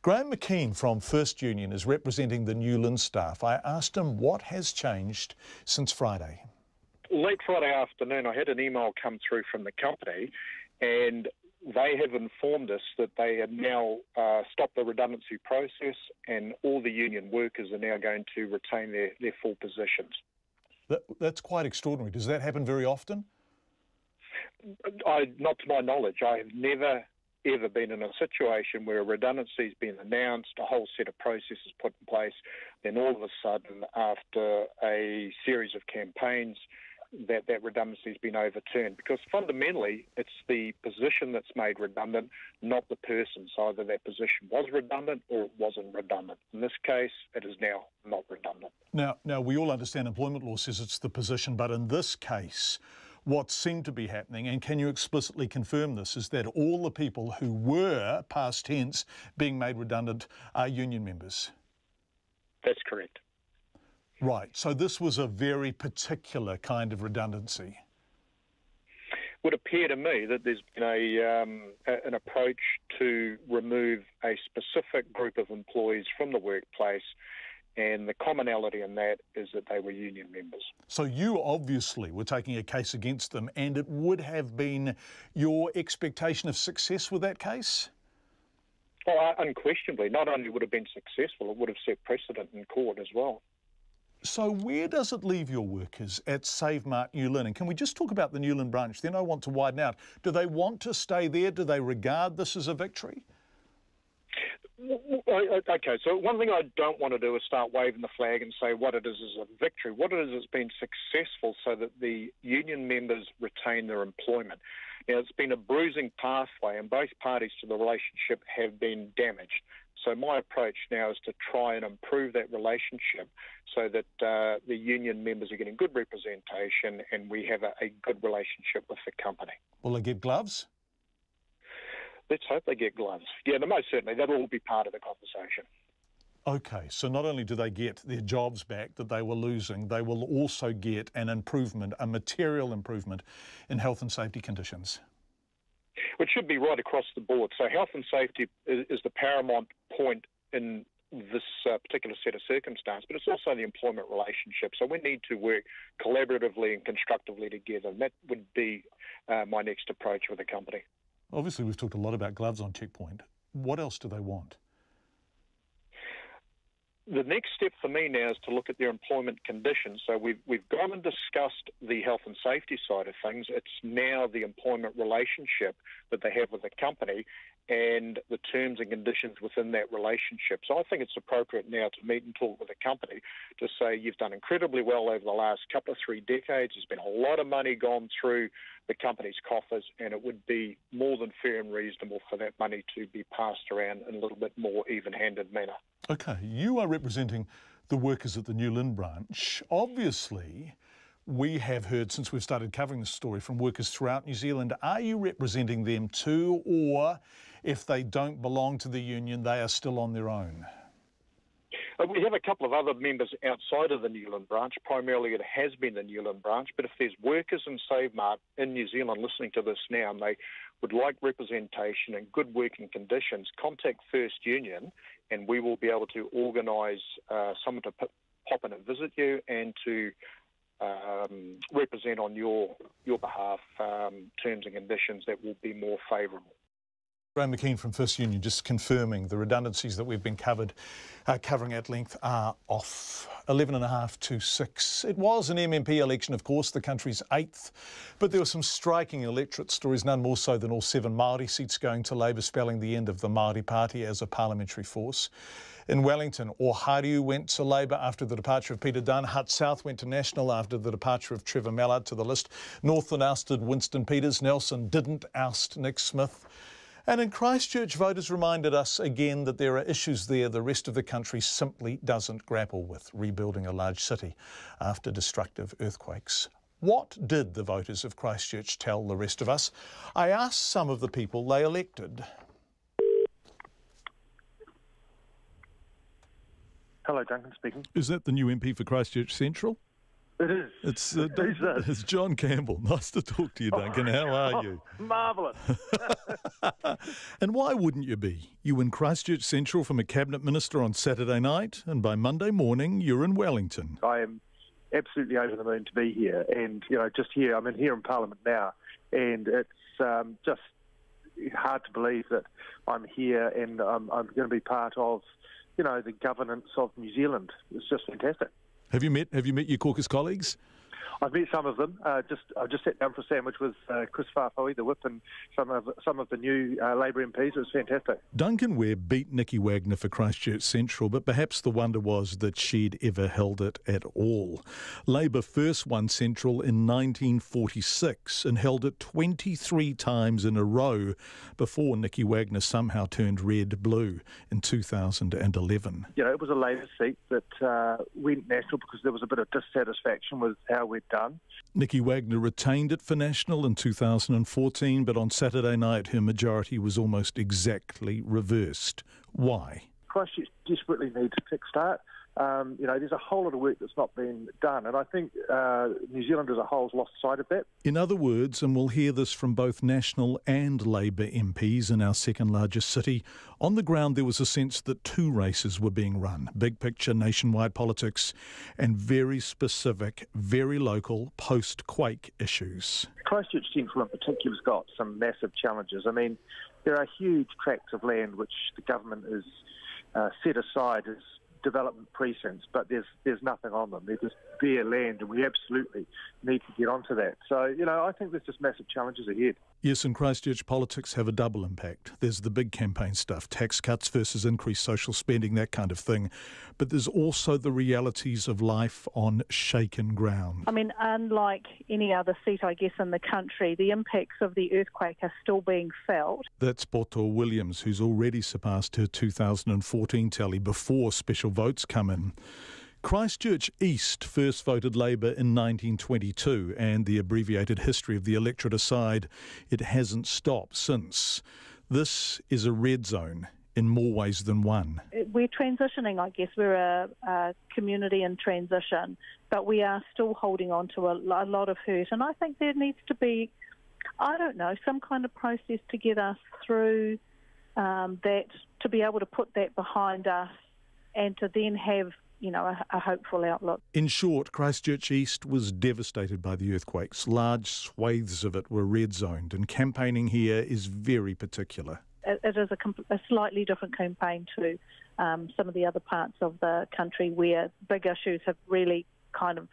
Graham McKean from First Union is representing the Newland staff. I asked him what has changed since Friday. Late Friday afternoon, I had an email come through from the company and they have informed us that they have now stopped the redundancy process and all the union workers are now going to retain their full positions. That's quite extraordinary. Does that happen very often? Not to my knowledge. I have never, ever been in a situation where a redundancy has been announced, a whole set of processes put in place, then all of a sudden, after a series of campaigns, that redundancy has been overturned, because fundamentally it's the position that's made redundant, not the person. So either that position was redundant or it wasn't redundant. In this case, it is now not redundant. Now we all understand employment law says it's the position, but in this case, what seemed to be happening, and can you explicitly confirm this, is that all the people who were, past tense, being made redundant are union members? That's correct. Right, so this was a very particular kind of redundancy. Would appear to me that there's been an approach to remove a specific group of employees from the workplace, and the commonality in that is that they were union members. So you obviously were taking a case against them, and it would have been your expectation of success with that case? Well, unquestionably. Not only would it have been successful, it would have set precedent in court as well. So where does it leave your workers at Save Mart Newland? And can we just talk about the Newland branch? Then I want to widen out. Do they want to stay there? Do they regard this as a victory? Okay, so one thing I don't want to do is start waving the flag and say what it is a victory. What it is been successful so that the union members retain their employment. Now, it's been a bruising pathway and both parties to the relationship have been damaged. So my approach now is to try and improve that relationship so that the union members are getting good representation and we have a good relationship with the company. Will they get gloves? Let's hope they get gloves. Yeah, most certainly. That'll all be part of the conversation. Okay, so not only do they get their jobs back that they were losing, they will also get an improvement, a material improvement in health and safety conditions. It should be right across the board. So health and safety is the paramount point in this particular set of circumstance, but it's also the employment relationship. So we need to work collaboratively and constructively together, and that would be my next approach with the company. Obviously, we've talked a lot about gloves on Checkpoint. What else do they want? The next step for me now is to look at their employment conditions. So we've gone and discussed the health and safety side of things. It's now the employment relationship that they have with the company and the terms and conditions within that relationship. So I think it's appropriate now to meet and talk with the company to say you've done incredibly well over the last couple of 3 decades. There's been a lot of money gone through the company's coffers, and it would be more than fair and reasonable for that money to be passed around in a little bit more even-handed manner. Okay, you are representing the workers at the Newland branch. Obviously, we have heard since we've started covering this story from workers throughout New Zealand. Are you representing them too, or if they don't belong to the union, they are still on their own? We have a couple of other members outside of the Newland branch. Primarily it has been the Newland branch, but if there's workers in Save Mart in New Zealand listening to this now and they would like representation and good working conditions, contact First Union and we will be able to organise someone to pop in and visit you and to represent on your behalf terms and conditions that will be more favourable. Graham McKean from First Union just confirming the redundancies that we've been covering at length are off. 11.5 to 6. It was an MMP election, of course, the country's 8th, but there were some striking electorate stories, none more so than all 7 Māori seats going to Labour, spelling the end of the Māori Party as a parliamentary force. In Wellington, Ohariu went to Labour after the departure of Peter Dunn. Hutt South went to National after the departure of Trevor Mallard to the list. Northland ousted Winston Peters. Nelson didn't oust Nick Smith. And in Christchurch, voters reminded us again that there are issues there the rest of the country simply doesn't grapple with, rebuilding a large city after destructive earthquakes. What did the voters of Christchurch tell the rest of us? I asked some of the people they elected. Hello, Duncan speaking. Is that the new MP for Christchurch Central? It is. It's John Campbell. Nice to talk to you, Duncan. How are you? Marvellous. And why wouldn't you be? You in Christchurch Central from a Cabinet Minister on Saturday night, and by Monday morning you're in Wellington. I am absolutely over the moon to be here. And, just here, I'm here in Parliament now, and it's just hard to believe that I'm here and I'm going to be part of, the governance of New Zealand. It's just fantastic. Have you met your caucus colleagues? I've met some of them. I just sat down for a sandwich with Chris Farfoi, the whip, and some of the new Labour MPs. It was fantastic. Duncan Webb beat Nikki Wagner for Christchurch Central, but perhaps the wonder was that she'd ever held it at all. Labour first won Central in 1946 and held it 23 times in a row before Nikki Wagner somehow turned red-blue in 2011. It was a Labour seat that went national because there was a bit of dissatisfaction with how we'd done. Nikki Wagner retained it for National in 2014, but on Saturday night her majority was almost exactly reversed. Why? Christchurch desperately needs a kickstart. There's a whole lot of work that's not been done, and I think New Zealand as a whole has lost sight of that. In other words, and we'll hear this from both National and Labour MPs in our second largest city, on the ground there was a sense that 2 races were being run, big picture nationwide politics and very specific, very local post-quake issues. Christchurch Central in particular has got some massive challenges. I mean, there are huge tracts of land which the government has set aside as development precincts, but there's nothing on them. They're just bare land, and we absolutely need to get onto that. So, I think there's just massive challenges ahead. Yes, and Christchurch politics have a double impact. There's the big campaign stuff, tax cuts versus increased social spending, that kind of thing. But there's also the realities of life on shaken ground. I mean, unlike any other seat, I guess, in the country, the impacts of the earthquake are still being felt. That's Poto Williams, who's already surpassed her 2014 tally before special votes come in. Christchurch East first voted Labour in 1922, and the abbreviated history of the electorate aside, it hasn't stopped since. This is a red zone in more ways than one. We're transitioning, I guess. We're a community in transition, but we are still holding on to a lot of hurt. And I think there needs to be, some kind of process to get us through that, to be able to put that behind us and to then have a hopeful outlook. In short, Christchurch East was devastated by the earthquakes. Large swathes of it were red zoned, and campaigning here is very particular. It is a slightly different campaign to some of the other parts of the country where big issues have really kind of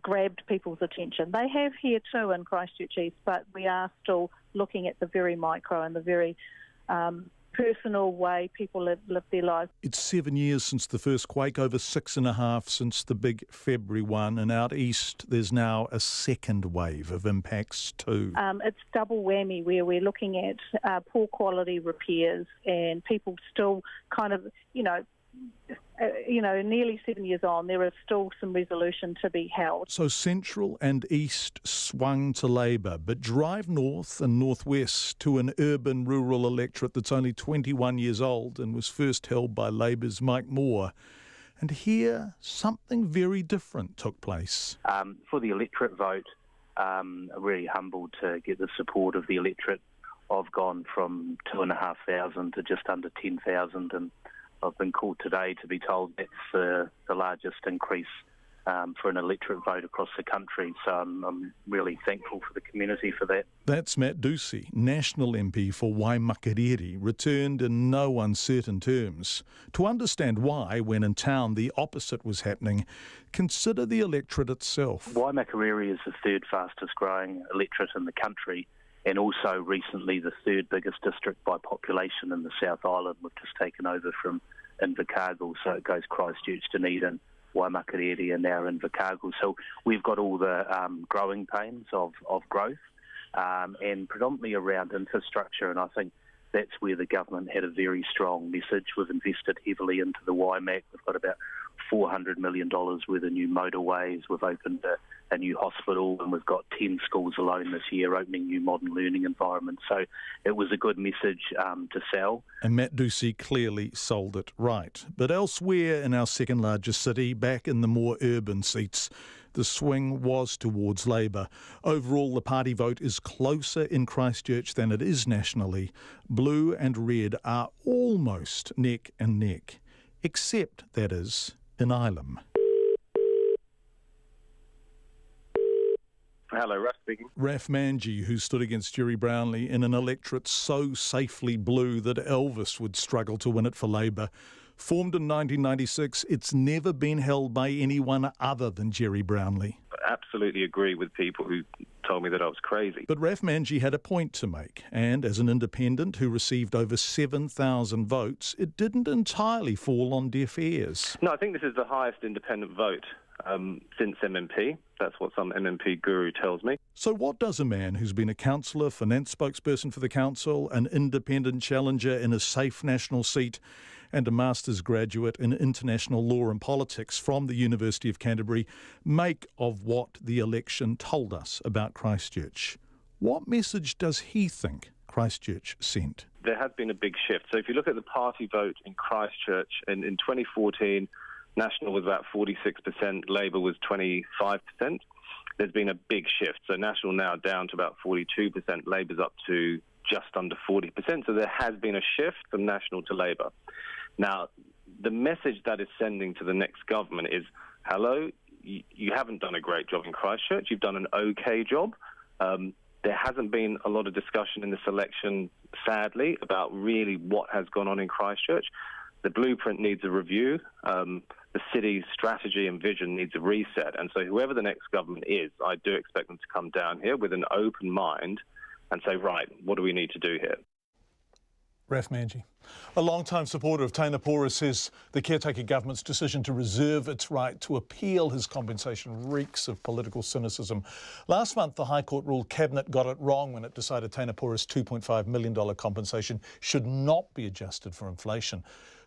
grabbed people's attention. They have here too in Christchurch East, but we are still looking at the very micro and the very personal way people live their lives. It's 7 years since the first quake, over 6.5 since the big February one, and out east there's now a second wave of impacts too. It's double whammy where we're looking at poor quality repairs and people still kind of, nearly 7 years on, there is still some resolution to be held. So Central and East swung to Labour, but drive north and northwest to an urban-rural electorate that's only 21 years old and was first held by Labour's Mike Moore. And here, something very different took place. For the electorate vote, I'm really humbled to get the support of the electorate. I've gone from 2,500 to just under 10,000, and I've been called today to be told that's the largest increase for an electorate vote across the country. So I'm really thankful for the community for that. That's Matt Ducey, National MP for Waimakariri, returned in no uncertain terms. To understand why, when in town the opposite was happening, consider the electorate itself. Waimakariri is the third fastest growing electorate in the country, and also recently the third biggest district by population in the South Island. We've just taken over from Invercargill, so it goes Christchurch, Dunedin, Waimakariri and now Invercargill. So we've got all the growing pains of growth and predominantly around infrastructure, and I think that's where the government had a very strong message. We've invested heavily into the Waimak. We've got about $400 million worth of new motorways. We've opened a new hospital, and we've got 10 schools alone this year opening new modern learning environments. So it was a good message to sell. And Matt Ducey clearly sold it right. But elsewhere in our second largest city, back in the more urban seats, the swing was towards Labour. Overall, the party vote is closer in Christchurch than it is nationally. Blue and red are almost neck and neck, except, that is, in Ilam. Hello, Raf speaking. Raf Manji, who stood against Jerry Brownlee in an electorate so safely blue that Elvis would struggle to win it for Labour. Formed in 1996, it's never been held by anyone other than Jerry Brownlee. I absolutely agree with people who told me that I was crazy. But Raf Manji had a point to make, and as an independent who received over 7,000 votes, it didn't entirely fall on deaf ears. No, I think this is the highest independent vote since MMP. That's what some MMP guru tells me. So what does a man who's been a councillor, finance spokesperson for the council, an independent challenger in a safe national seat, and a master's graduate in international law and politics from the University of Canterbury make of what the election told us about Christchurch? What message does he think Christchurch sent? There has been a big shift. So if you look at the party vote in Christchurch, in 2014, National was about 46%, Labour was 25%. There's been a big shift. So National now down to about 42%, Labour's up to just under 40%. So there has been a shift from National to Labour. Now, the message that is sending to the next government is, hello, you haven't done a great job in Christchurch. You've done an okay job. There hasn't been a lot of discussion in this election, sadly, about really what has gone on in Christchurch. The blueprint needs a review. The city's strategy and vision needs a reset. And so whoever the next government is, I do expect them to come down here with an open mind and say, right, what do we need to do here? Raf Manji. A long-time supporter of Tēnā Pora says the caretaker government's decision to reserve its right to appeal his compensation reeks of political cynicism. Last month, the High Court ruled Cabinet got it wrong when it decided Tēnā Pora's $2.5 million compensation should not be adjusted for inflation.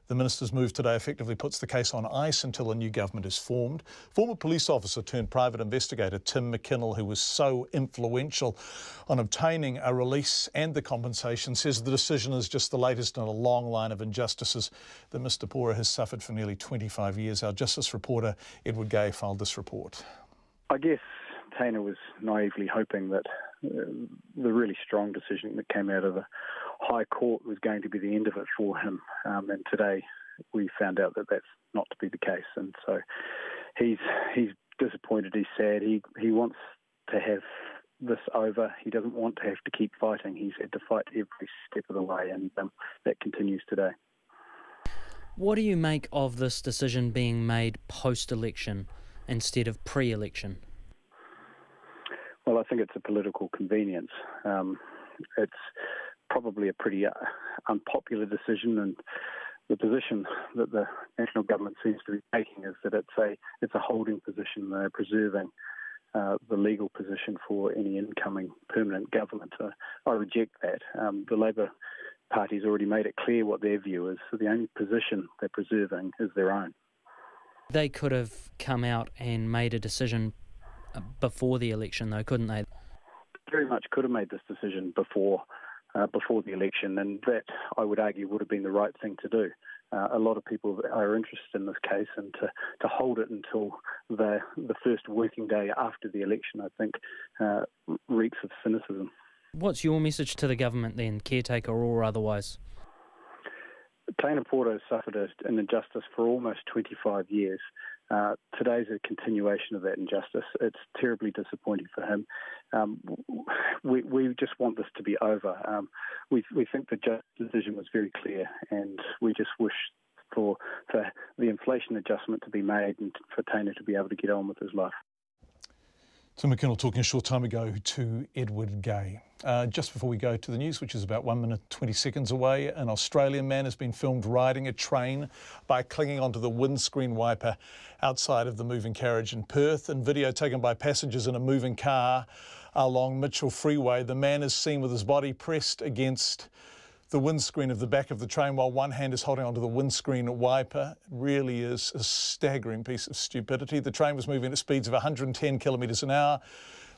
The minister's move today effectively puts the case on ice until a new government is formed. Former police officer turned private investigator Tim McKinnell, who was so influential on obtaining a release and the compensation, says the decision is just the latest in a long line of injustices that Mr Pora has suffered for nearly 25 years. Our Justice reporter Edward Gay filed this report. I guess Tēnā was naively hoping that the really strong decision that came out of the High Court was going to be the end of it for him, and today we found out that that's not to be the case, and so he's disappointed, he's sad, he wants to have this over, he doesn't want to have to keep fighting, he's had to fight every step of the way, and that continues today. What do you make of this decision being made post-election instead of pre-election? Well, I think it's a political convenience. It's probably a pretty unpopular decision, and the position that the national government seems to be taking is that it's a holding position. They're preserving the legal position for any incoming permanent government. I reject that. The Labour Party's already made it clear what their view is, so the only position they're preserving is their own. They could have come out and made a decision before the election, though, couldn't they? Very much could have made this decision before the election, and that, I would argue, would have been the right thing to do. A lot of people are interested in this case, and to hold it until the first working day after the election, I think, reeks of cynicism. What's your message to the government then, caretaker or otherwise? Tēnā Pora has suffered an injustice for almost 25 years. Today's a continuation of that injustice. It's terribly disappointing for him. We just want this to be over. We think the judge's decision was very clear, and we just wish for the inflation adjustment to be made and for Tainer to be able to get on with his life. Tim McKinnell talking a short time ago to Edward Gay. Just before we go to the news, which is about 1 minute 20 seconds away, an Australian man has been filmed riding a train by clinging onto the windscreen wiper outside of the moving carriage in Perth. In video taken by passengers in a moving car along Mitchell Freeway, the man is seen with his body pressed against the windscreen of the back of the train while one hand is holding onto the windscreen wiper. It really is a staggering piece of stupidity. The train was moving at speeds of 110 kilometres an hour.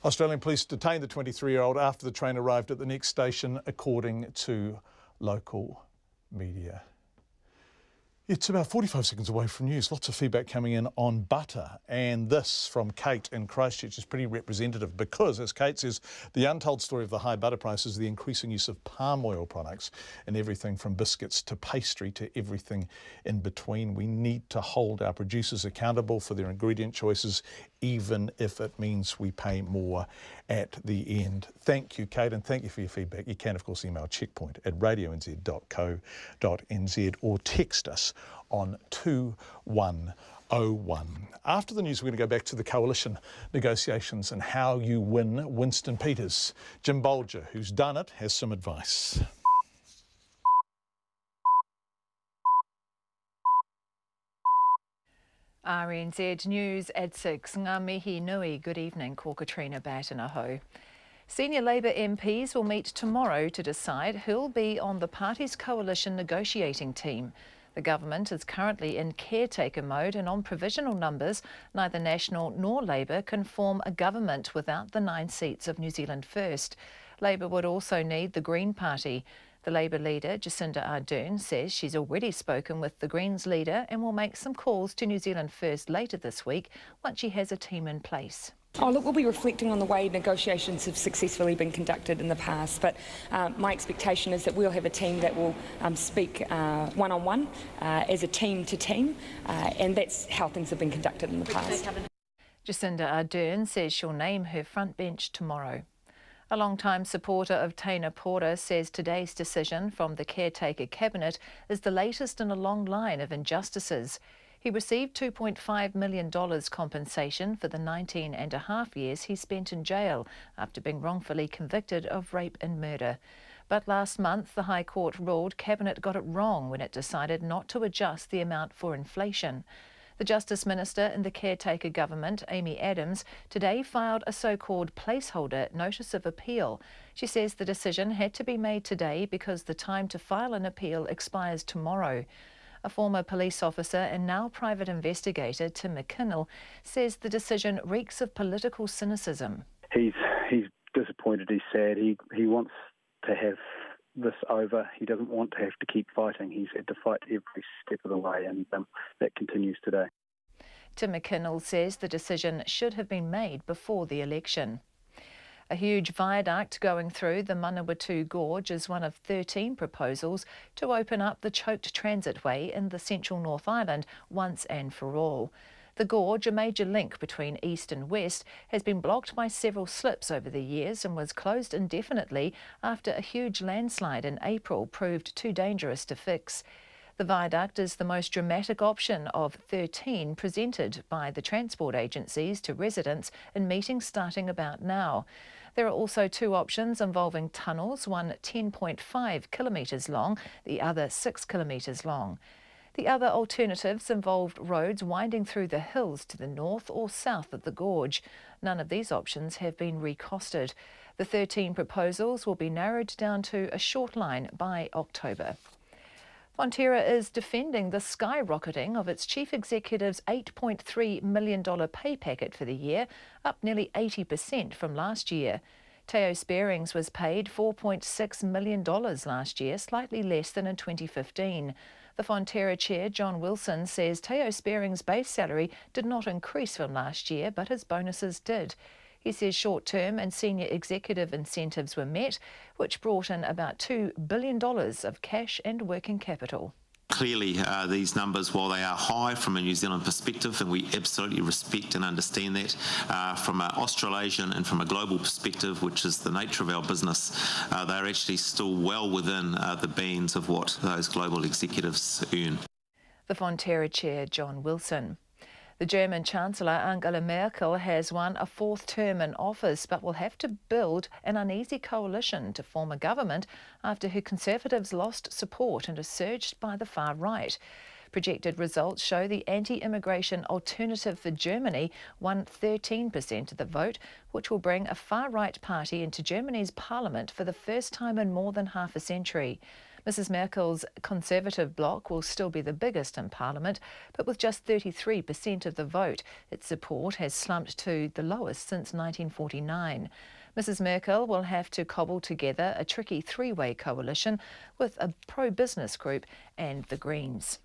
Australian police detained the 23-year-old after the train arrived at the next station, according to local media. It's about 45 seconds away from news. Lots of feedback coming in on butter. And this from Kate in Christchurch is pretty representative because, as Kate says, the untold story of the high butter prices is the increasing use of palm oil products in everything from biscuits to pastry to everything in between. We need to hold our producers accountable for their ingredient choices, even if it means we pay more at the end. Thank you, Kate, and thank you for your feedback. You can, of course, email checkpoint@radionz.co.nz or text us on 2101. After the news, we're going to go back to the coalition negotiations and how you win Winston Peters. Jim Bolger, who's done it, has some advice. RNZ News at 6. Ngā mihi nui. Good evening, ko Katrina Batanaho. Senior Labour MPs will meet tomorrow to decide who'll be on the party's coalition negotiating team. The government is currently in caretaker mode and on provisional numbers, neither National nor Labour can form a government without the 9 seats of New Zealand First. Labour would also need the Green Party. The Labour leader, Jacinda Ardern, says she's already spoken with the Greens leader and will make some calls to New Zealand First later this week once she has a team in place. Oh, look, we'll be reflecting on the way negotiations have successfully been conducted in the past, but my expectation is that we'll have a team that will speak one-on-one as a team to team, and that's how things have been conducted in the past. Jacinda Ardern says she'll name her front bench tomorrow. A long-time supporter of Tainer Porter says today's decision from the caretaker cabinet is the latest in a long line of injustices. He received $2.5 million compensation for the 19.5 years he spent in jail after being wrongfully convicted of rape and murder. But last month, the High Court ruled Cabinet got it wrong when it decided not to adjust the amount for inflation. The Justice Minister in the caretaker government, Amy Adams, today filed a so-called placeholder notice of appeal. She says the decision had to be made today because the time to file an appeal expires tomorrow. A former police officer and now private investigator, Tim McKinnell, says the decision reeks of political cynicism. He's disappointed, he's sad, he wants to have this over. He doesn't want to have to keep fighting. He's had to fight every step of the way, and that continues today. Tim McKinnell says the decision should have been made before the election. A huge viaduct going through the Manawatu Gorge is one of 13 proposals to open up the choked transitway in the central North Island once and for all. The gorge, a major link between east and west, has been blocked by several slips over the years and was closed indefinitely after a huge landslide in April proved too dangerous to fix. The viaduct is the most dramatic option of 13 presented by the transport agencies to residents in meetings starting about now. There are also 2 options involving tunnels, one 10.5 kilometres long, the other 6 kilometres long. The other alternatives involved roads winding through the hills to the north or south of the gorge. None of these options have been recosted. The 13 proposals will be narrowed down to a short line by October. Fonterra is defending the skyrocketing of its chief executive's $8.3 million pay packet for the year, up nearly 80% from last year. Teo Spearings was paid $4.6 million last year, slightly less than in 2015. The Fonterra chair, John Wilson, says Teo Spearings' base salary did not increase from last year, but his bonuses did. He says short-term and senior executive incentives were met, which brought in about $2 billion of cash and working capital. Clearly, these numbers, while they are high from a New Zealand perspective, and we absolutely respect and understand that, from an Australasian and from a global perspective, which is the nature of our business, they're actually still well within the bands of what those global executives earn. The Fonterra Chair, John Wilson. The German Chancellor Angela Merkel has won a fourth term in office, but will have to build an uneasy coalition to form a government after her Conservatives lost support and are surged by the far right. Projected results show the anti-immigration Alternative for Germany won 13% of the vote, which will bring a far-right party into Germany's parliament for the first time in more than half a century. Mrs Merkel's Conservative bloc will still be the biggest in Parliament, but with just 33% of the vote, its support has slumped to the lowest since 1949. Mrs Merkel will have to cobble together a tricky three-way coalition with a pro-business group and the Greens.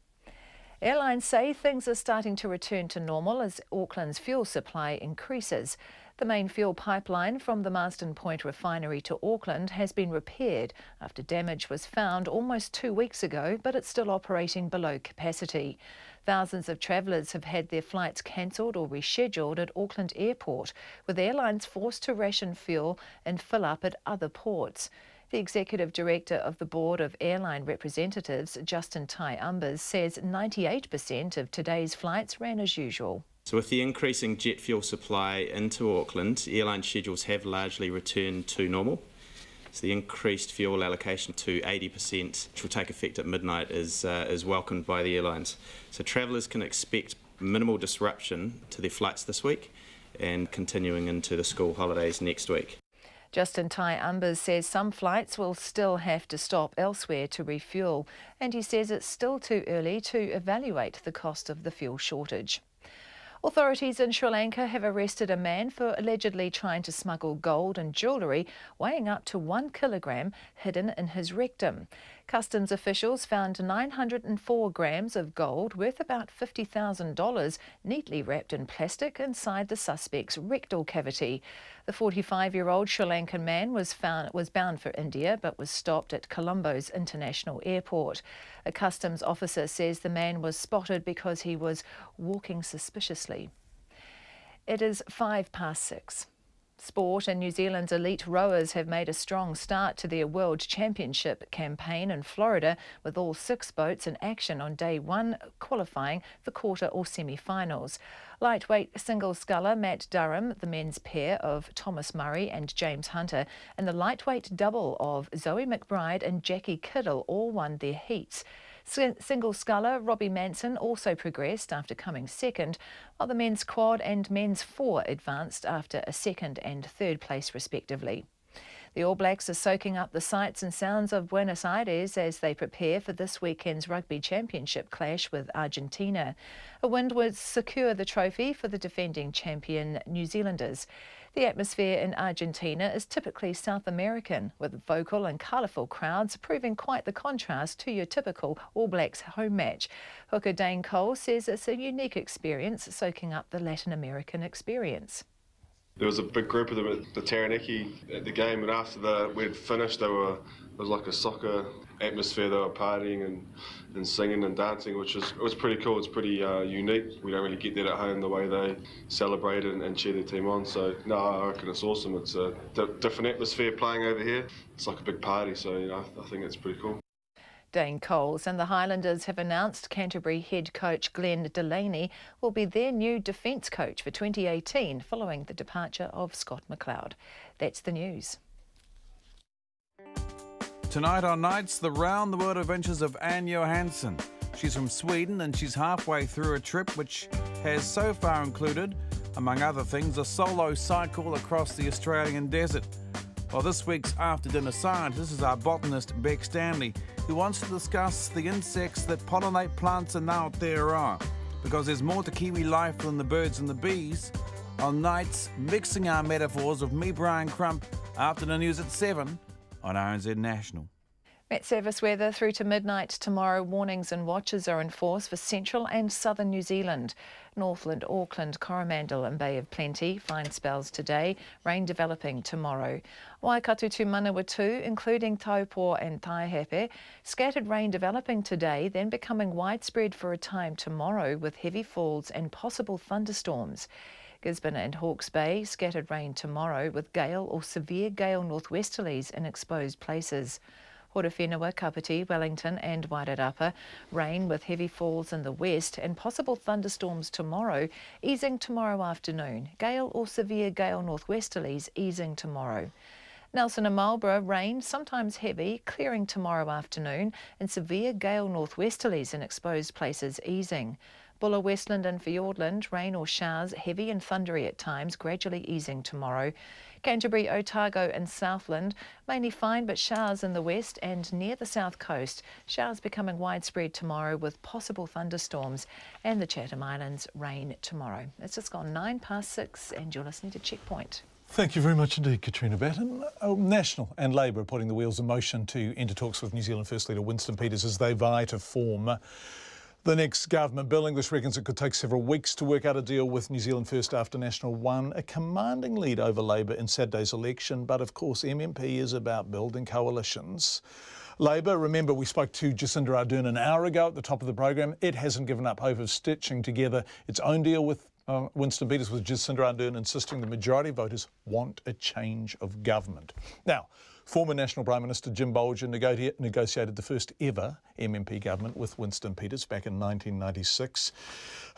Airlines say things are starting to return to normal as Auckland's fuel supply increases. The main fuel pipeline from the Marsden Point refinery to Auckland has been repaired after damage was found almost 2 weeks ago, but it's still operating below capacity. Thousands of travellers have had their flights cancelled or rescheduled at Auckland Airport, with airlines forced to ration fuel and fill up at other ports. The Executive Director of the Board of Airline Representatives, Justin Umbers, says 98% of today's flights ran as usual. So with the increasing jet fuel supply into Auckland, airline schedules have largely returned to normal. So the increased fuel allocation to 80%, which will take effect at midnight, is welcomed by the airlines. So travellers can expect minimal disruption to their flights this week and continuing into the school holidays next week. Justin Umbers says some flights will still have to stop elsewhere to refuel, and he says it's still too early to evaluate the cost of the fuel shortage. Authorities in Sri Lanka have arrested a man for allegedly trying to smuggle gold and jewellery weighing up to 1 kilogram hidden in his rectum. Customs officials found 904 grams of gold worth about $50,000 neatly wrapped in plastic inside the suspect's rectal cavity. The 45-year-old Sri Lankan man was bound for India but was stopped at Colombo's International Airport. A customs officer says the man was spotted because he was walking suspiciously. It is 6:05. Sport, and New Zealand's elite rowers have made a strong start to their World Championship campaign in Florida, with all 6 boats in action on day 1 qualifying for quarter or semi-finals. Lightweight single sculler Matt Durham, the men's pair of Thomas Murray and James Hunter, and the lightweight double of Zoe McBride and Jackie Kiddle all won their heats. Single sculler Robbie Manson also progressed after coming second, while the men's quad and men's 4 advanced after a second and third place respectively. The All Blacks are soaking up the sights and sounds of Buenos Aires as they prepare for this weekend's Rugby Championship clash with Argentina. A win would secure the trophy for the defending champion New Zealanders. The atmosphere in Argentina is typically South American, with vocal and colourful crowds proving quite the contrast to your typical All Blacks home match. Hooker Dane Cole says it's a unique experience soaking up the Latin American experience. There was a big group of them at the Taranaki at the game, and after we'd finished, it was like a soccer atmosphere. They were partying and singing and dancing, which was pretty cool. It's pretty unique. We don't really get that at home, the way they celebrate and cheer their team on. So no, I reckon it's awesome. It's a different atmosphere playing over here. It's like a big party, so I think it's pretty cool. Dane Coles and the Highlanders have announced Canterbury head coach Glenn Delaney will be their new defence coach for 2018 following the departure of Scott McLeod. That's the news. Tonight on Nights, the round-the-world adventures of Anne Johansson. She's from Sweden and she's halfway through a trip which has so far included, among other things, a solo cycle across the Australian desert. Well, this week's after-dinner scientist is our botanist Beck Stanley, who wants to discuss the insects that pollinate plants in Aotearoa, because there's more to Kiwi life than the birds and the bees. On Nights, mixing our metaphors with me, Brian Crump, after the news at 7 on RNZ National. Met service weather through to midnight tomorrow. Warnings and watches are in force for central and southern New Zealand. Northland, Auckland, Coromandel and Bay of Plenty. Fine spells today. Rain developing tomorrow. Waikato to Manawatu, including Taupo and Taihape. Scattered rain developing today, then becoming widespread for a time tomorrow with heavy falls and possible thunderstorms. Gisborne and Hawke's Bay, scattered rain tomorrow with gale or severe gale northwesterlies in exposed places. Horowhenua, Kapiti, Wellington and Wairarapa, rain with heavy falls in the west and possible thunderstorms tomorrow, easing tomorrow afternoon. Gale or severe gale northwesterlies easing tomorrow. Nelson and Marlborough, rain, sometimes heavy, clearing tomorrow afternoon and severe gale northwesterlies in exposed places easing. Bulla, Westland and Fiordland, rain or showers, heavy and thundery at times, gradually easing tomorrow. Canterbury, Otago and Southland, mainly fine but showers in the west and near the south coast. Showers becoming widespread tomorrow with possible thunderstorms, and the Chatham Islands, rain tomorrow. It's just gone 6:09 and you're listening to Checkpoint. Thank you very much indeed, Katrina Batten. National and Labour are putting the wheels in motion to enter talks with New Zealand First Leader Winston Peters as they vie to form the next government. Bill English reckons it could take several weeks to work out a deal with New Zealand First after National won a commanding lead over Labour in Saturday's election. But of course, MMP is about building coalitions. Labour, remember we spoke to Jacinda Ardern an hour ago at the top of the program. It hasn't given up hope of stitching together its own deal with Winston Peters, with Jacinda Ardern insisting the majority of voters want a change of government. Now, former National Prime Minister Jim Bolger negotiated the first ever MMP government with Winston Peters back in 1996.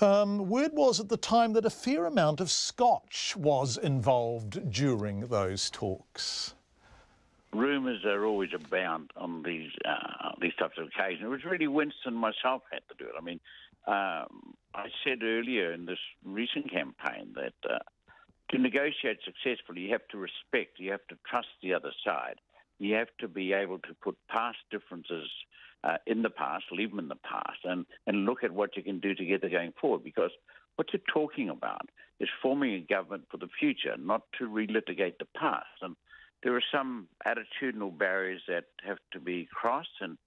Word was at the time that a fair amount of Scotch was involved during those talks. Rumours are always abound on these types of occasions. It was really Winston myself had to do it. I mean, I said earlier in this recent campaign that to negotiate successfully, you have to respect, you have to trust the other side. You have to be able to put past differences in the past, leave them in the past, and look at what you can do together going forward. Because what you're talking about is forming a government for the future, not to relitigate the past. And there are some attitudinal barriers that have to be crossed, and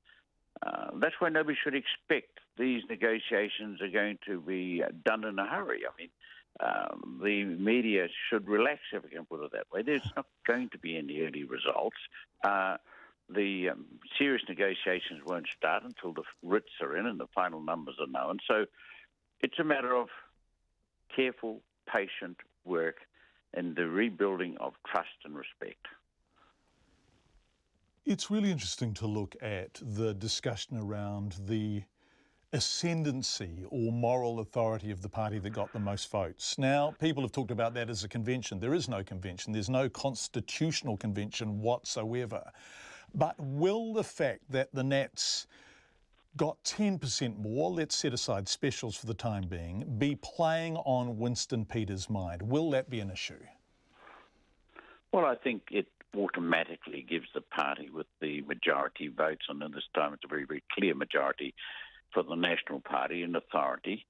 that's why nobody should expect these negotiations are going to be done in a hurry. I mean, the media should relax, if we can put it that way. There's not going to be any early results. The serious negotiations won't start until the writs are in and the final numbers are known. So it's a matter of careful, patient work and the rebuilding of trust and respect. It's really interesting to look at the discussion around the ascendancy or moral authority of the party that got the most votes. Now, people have talked about that as a convention. There is no convention. There's no constitutional convention whatsoever. But will the fact that the Nats got 10% more, let's set aside specials for the time being, be playing on Winston Peters' mind? Will that be an issue? Well, I think it automatically gives the party with the majority votes, and this time it's a very, very clear majority for the National Party and authority,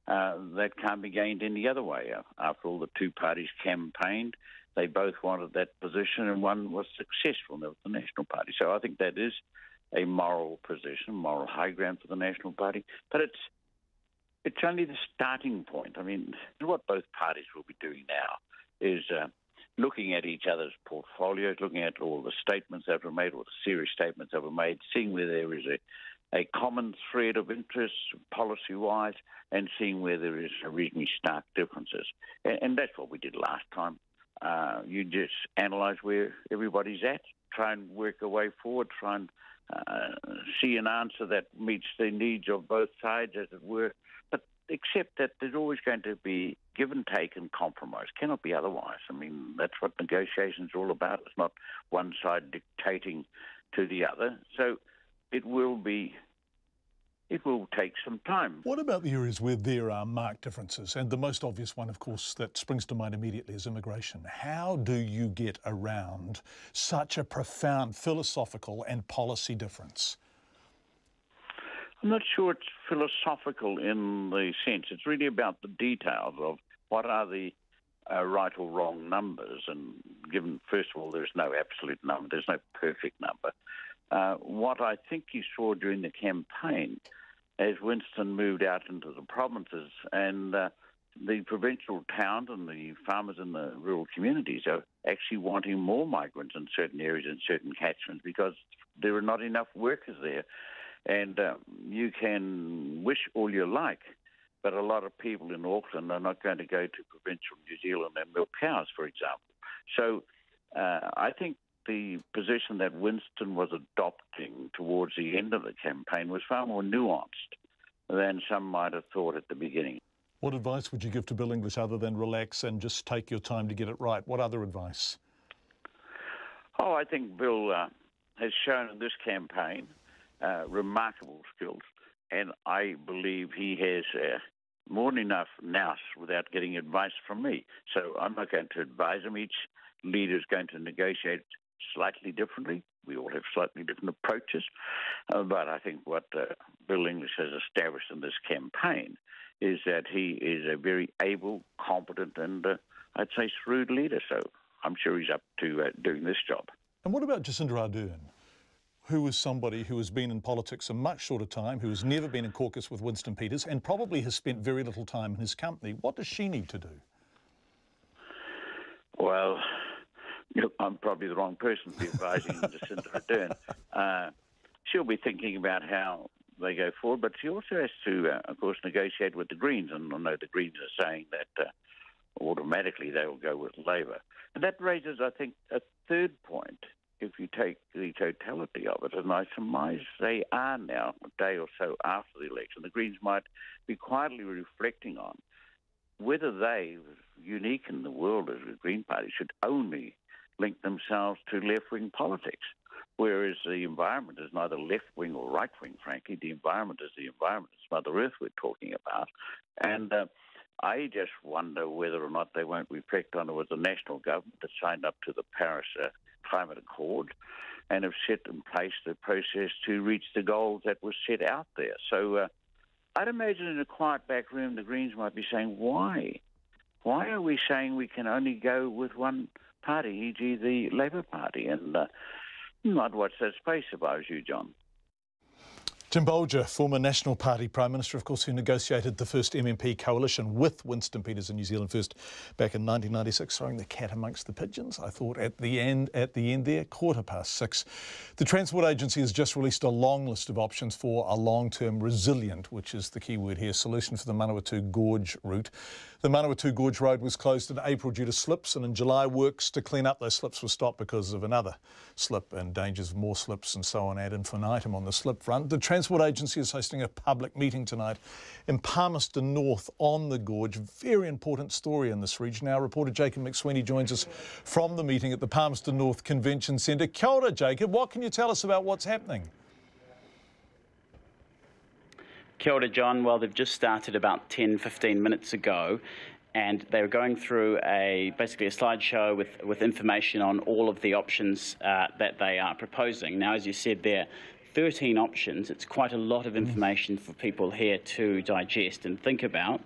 that can't be gained any other way. After all, the two parties campaigned. They both wanted that position, and one was successful, and that was the National Party. So I think that is a moral position, moral high ground for the National Party. But it's only the starting point. I mean, what both parties will be doing now is looking at each other's portfolios, looking at all the statements that were made, all the serious statements that were made, seeing where there is a common thread of interest policy-wise, and seeing where there is reasonably stark differences. And that's what we did last time. You just analyse where everybody's at, try and work a way forward, try and see an answer that meets the needs of both sides, as it were. But accept that there's always going to be give and take and compromise. Cannot be otherwise. I mean, that's what negotiations are all about. It's not one side dictating to the other. So it will take some time. What about the areas where there are marked differences? And the most obvious one, of course, that springs to mind immediately is immigration. How do you get around such a profound philosophical and policy difference? I'm not sure it's philosophical in the sense. It's really about the details of what are the right or wrong numbers. And given, first of all, there's no absolute number. There's no perfect number. What I think you saw during the campaign, as Winston moved out into the provinces and the provincial towns and the farmers in the rural communities are actually wanting more migrants in certain areas and certain catchments because there are not enough workers there. And you can wish all you like, but a lot of people in Auckland are not going to go to provincial New Zealand and milk cows, for example. So I think the position that Winston was adopting towards the end of the campaign was far more nuanced than some might have thought at the beginning. What advice would you give to Bill English other than relax and just take your time to get it right? What other advice? Oh, I think Bill has shown in this campaign remarkable skills, and I believe he has more than enough nous without getting advice from me. So I'm not going to advise him. Each leader is going to negotiate slightly differently. We all have slightly different approaches. But I think what Bill English has established in this campaign is that he is a very able, competent, and I'd say shrewd leader. So I'm sure he's up to doing this job. And what about Jacinda Ardern, who is somebody who has been in politics a much shorter time, who has never been in caucus with Winston Peters and probably has spent very little time in his company? What does she need to do? Well, I'm probably the wrong person to be advising Jacinda Ardern. She'll be thinking about how they go forward, but she also has to, of course, negotiate with the Greens. And I know the Greens are saying that automatically they will go with Labour. And that raises, I think, a third point, if you take the totality of it, and I surmise they are now, a day or so after the election, the Greens might be quietly reflecting on whether they, unique in the world as the Green Party, should only link themselves to left-wing politics, whereas the environment is neither left-wing or right-wing, frankly. The environment is the environment. It's Mother Earth we're talking about. And I just wonder whether or not they won't reflect on it with the national government that signed up to the Paris Climate Accord and have set in place the process to reach the goals that were set out there. So I'd imagine in a quiet back room the Greens might be saying, why? Why are we saying we can only go with one party, e.g. the Labour Party? And I'd watch that space if I was you, John. Jim Bolger, former National Party Prime Minister, of course, who negotiated the first MMP coalition with Winston Peters and New Zealand First back in 1996, throwing the cat amongst the pigeons, I thought, at the end there, 6:15. The Transport Agency has just released a long list of options for a long-term resilient, which is the key word here, solution for the Manawatu Gorge route. The Manawatu Gorge Road was closed in April due to slips, and in July works to clean up those slips were stopped because of another slip and dangers of more slips and so on ad infinitum on the slip front. The Transport Agency is hosting a public meeting tonight in Palmerston North on the Gorge. Very important story in this region. Our reporter Jacob McSweeney joins us from the meeting at the Palmerston North Convention Centre. Kia ora, Jacob. What can you tell us about what's happening? Kia ora, John. Well, they've just started about 10-15 minutes ago, and they were going through basically a slideshow with information on all of the options that they are proposing. Now, as you said, there are 13 options. It's quite a lot of information for people here to digest and think about.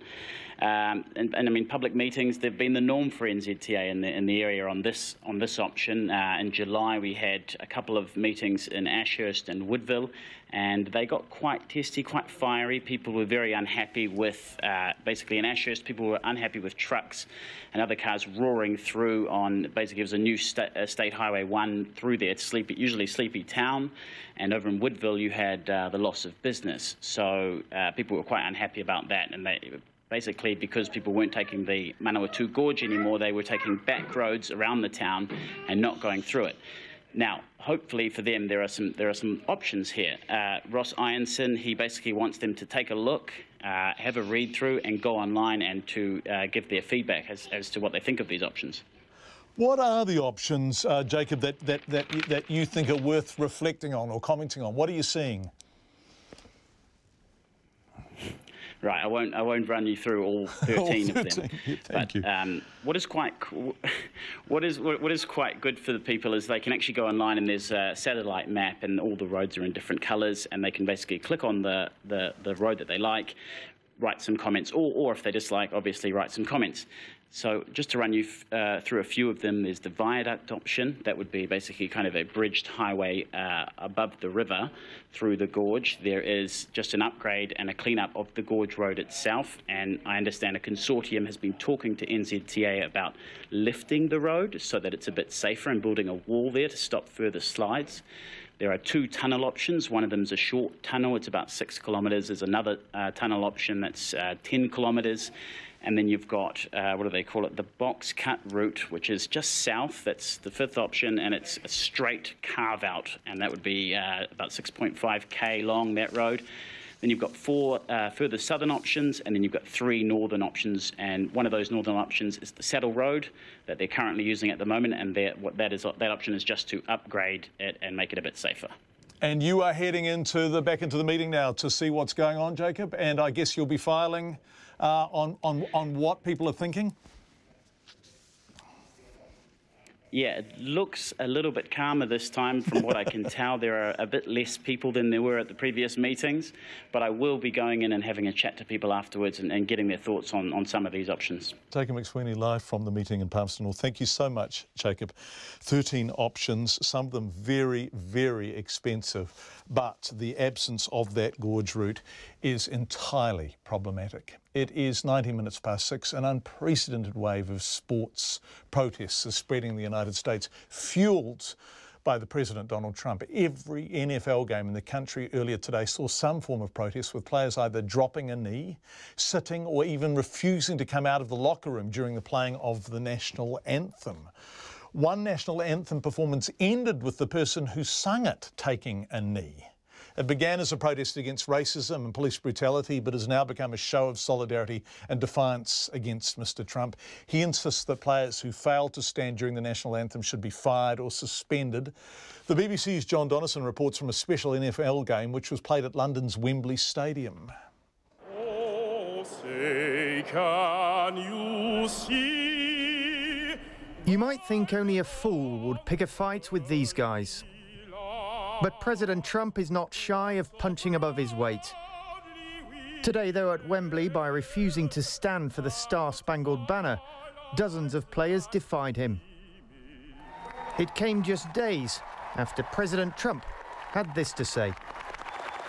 And I mean, public meetings, they've been the norm for NZTA in the area on this option. In July, we had a couple of meetings in Ashurst and Woodville, and they got quite testy, quite fiery. People were very unhappy with, basically in Ashurst, people were unhappy with trucks and other cars roaring through on, basically it was a new State Highway 1 through there. It's usually sleepy town. And over in Woodville, you had the loss of business. So people were quite unhappy about that, and basically, because people weren't taking the Manawatu Gorge anymore, they were taking back roads around the town and not going through it. Now, hopefully for them, there are some options here. Ross Ironson, he basically wants them to take a look, have a read through, and go online and to give their feedback as to what they think of these options. What are the options, Jacob, that you think are worth reflecting on or commenting on? What are you seeing? Right, I won't run you through all 13 of them. Thank you. What is quite good for the people is they can actually go online and there's a satellite map and all the roads are in different colours, and they can basically click on the road that they like, write some comments, or if they dislike, obviously write some comments. So just to run you through a few of them, there's the viaduct option. That would be basically kind of a bridged highway above the river through the gorge. There is just an upgrade and a clean-up of the gorge road itself, and I understand a consortium has been talking to NZTA about lifting the road so that it's a bit safer and building a wall there to stop further slides. There are 2 tunnel options. One of them is a short tunnel. It's about 6 kilometres. There's another tunnel option that's 10 kilometres. And then you've got, what do they call it, the box cut route, which is just south. That's the 5th option, and it's a straight carve-out, and that would be about 6.5k long, that road. Then you've got 4 further southern options, and then you've got 3 northern options, and one of those northern options is the Saddle Road that they're currently using at the moment, and that option is just to upgrade it and make it a bit safer. And you are heading back into the meeting now to see what's going on, Jacob, and I guess you'll be filing on what people are thinking? Yeah, it looks a little bit calmer this time from what I can tell. There are a bit less people than there were at the previous meetings, but I will be going in and having a chat to people afterwards and getting their thoughts on some of these options. Jacob McSweeney live from the meeting in Palmerston North. Thank you so much, Jacob. 13 options, some of them very, very expensive, but the absence of that gorge route is entirely problematic. It is 19 minutes past 6. An unprecedented wave of sports protests is spreading in the United States, fuelled by the President Donald Trump. Every NFL game in the country earlier today saw some form of protest, with players either dropping a knee, sitting, or even refusing to come out of the locker room during the playing of the national anthem. One national anthem performance ended with the person who sung it taking a knee. It began as a protest against racism and police brutality, but has now become a show of solidarity and defiance against Mr. Trump. He insists that players who fail to stand during the national anthem should be fired or suspended. The BBC's John Donnison reports from a special NFL game which was played at London's Wembley Stadium. Oh, say, can you see? You might think only a fool would pick a fight with these guys. But President Trump is not shy of punching above his weight. Today, though, at Wembley, by refusing to stand for the Star-Spangled Banner, dozens of players defied him. It came just days after President Trump had this to say.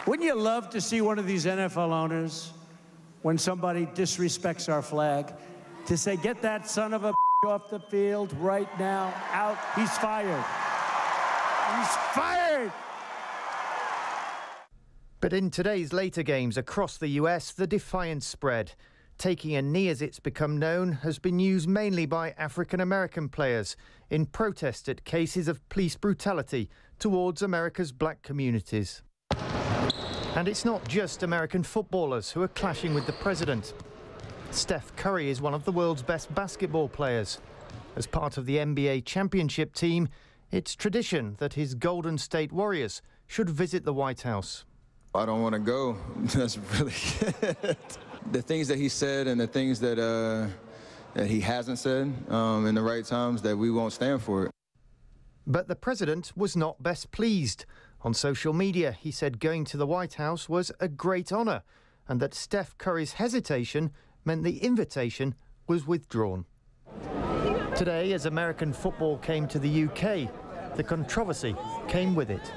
Wouldn't you love to see one of these NFL owners, when somebody disrespects our flag, to say, get that son of a off the field right now, out, he's fired. He's fired! But in today's later games across the US, the defiance spread. Taking a knee, as it's become known, has been used mainly by African-American players in protest at cases of police brutality towards America's black communities. And it's not just American footballers who are clashing with the president. Steph Curry is one of the world's best basketball players. As part of the NBA championship team, it's tradition that his Golden State Warriors should visit the White House. I don't want to go. That's really it. The things that he said and the things that he hasn't said in the right times, that we won't stand for it. But the president was not best pleased. On social media, he said going to the White House was a great honour, and that Steph Curry's hesitation meant the invitation was withdrawn. Today, as American football came to the UK, the controversy came with it.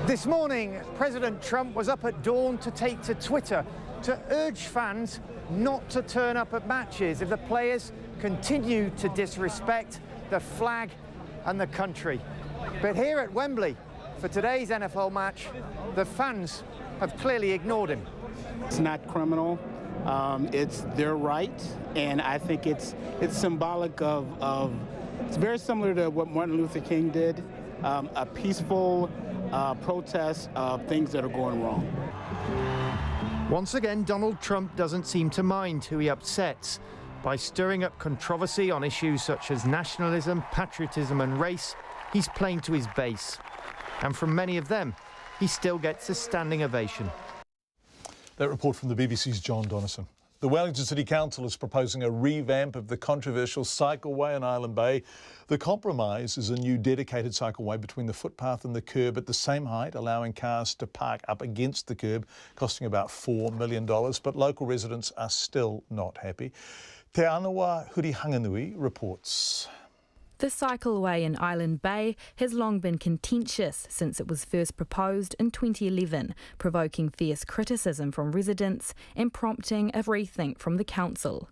This morning, President Trump was up at dawn to take to Twitter to urge fans not to turn up at matches if the players continue to disrespect the flag and the country. But here at Wembley, for today's NFL match, the fans have clearly ignored him. It's not criminal. It's their right, and I think it's symbolic of it's very similar to what Martin Luther King did, a peaceful protest of things that are going wrong. Once again, Donald Trump doesn't seem to mind who he upsets. By stirring up controversy on issues such as nationalism, patriotism and race, he's playing to his base. And from many of them, he still gets a standing ovation. That report from the BBC's John Donnison. The Wellington City Council is proposing a revamp of the controversial cycleway in Island Bay. The compromise is a new dedicated cycleway between the footpath and the curb at the same height, allowing cars to park up against the curb, costing about $4 million. But local residents are still not happy. Te Anawa Hurihanganui reports. The cycleway in Island Bay has long been contentious since it was first proposed in 2011, provoking fierce criticism from residents and prompting a rethink from the council.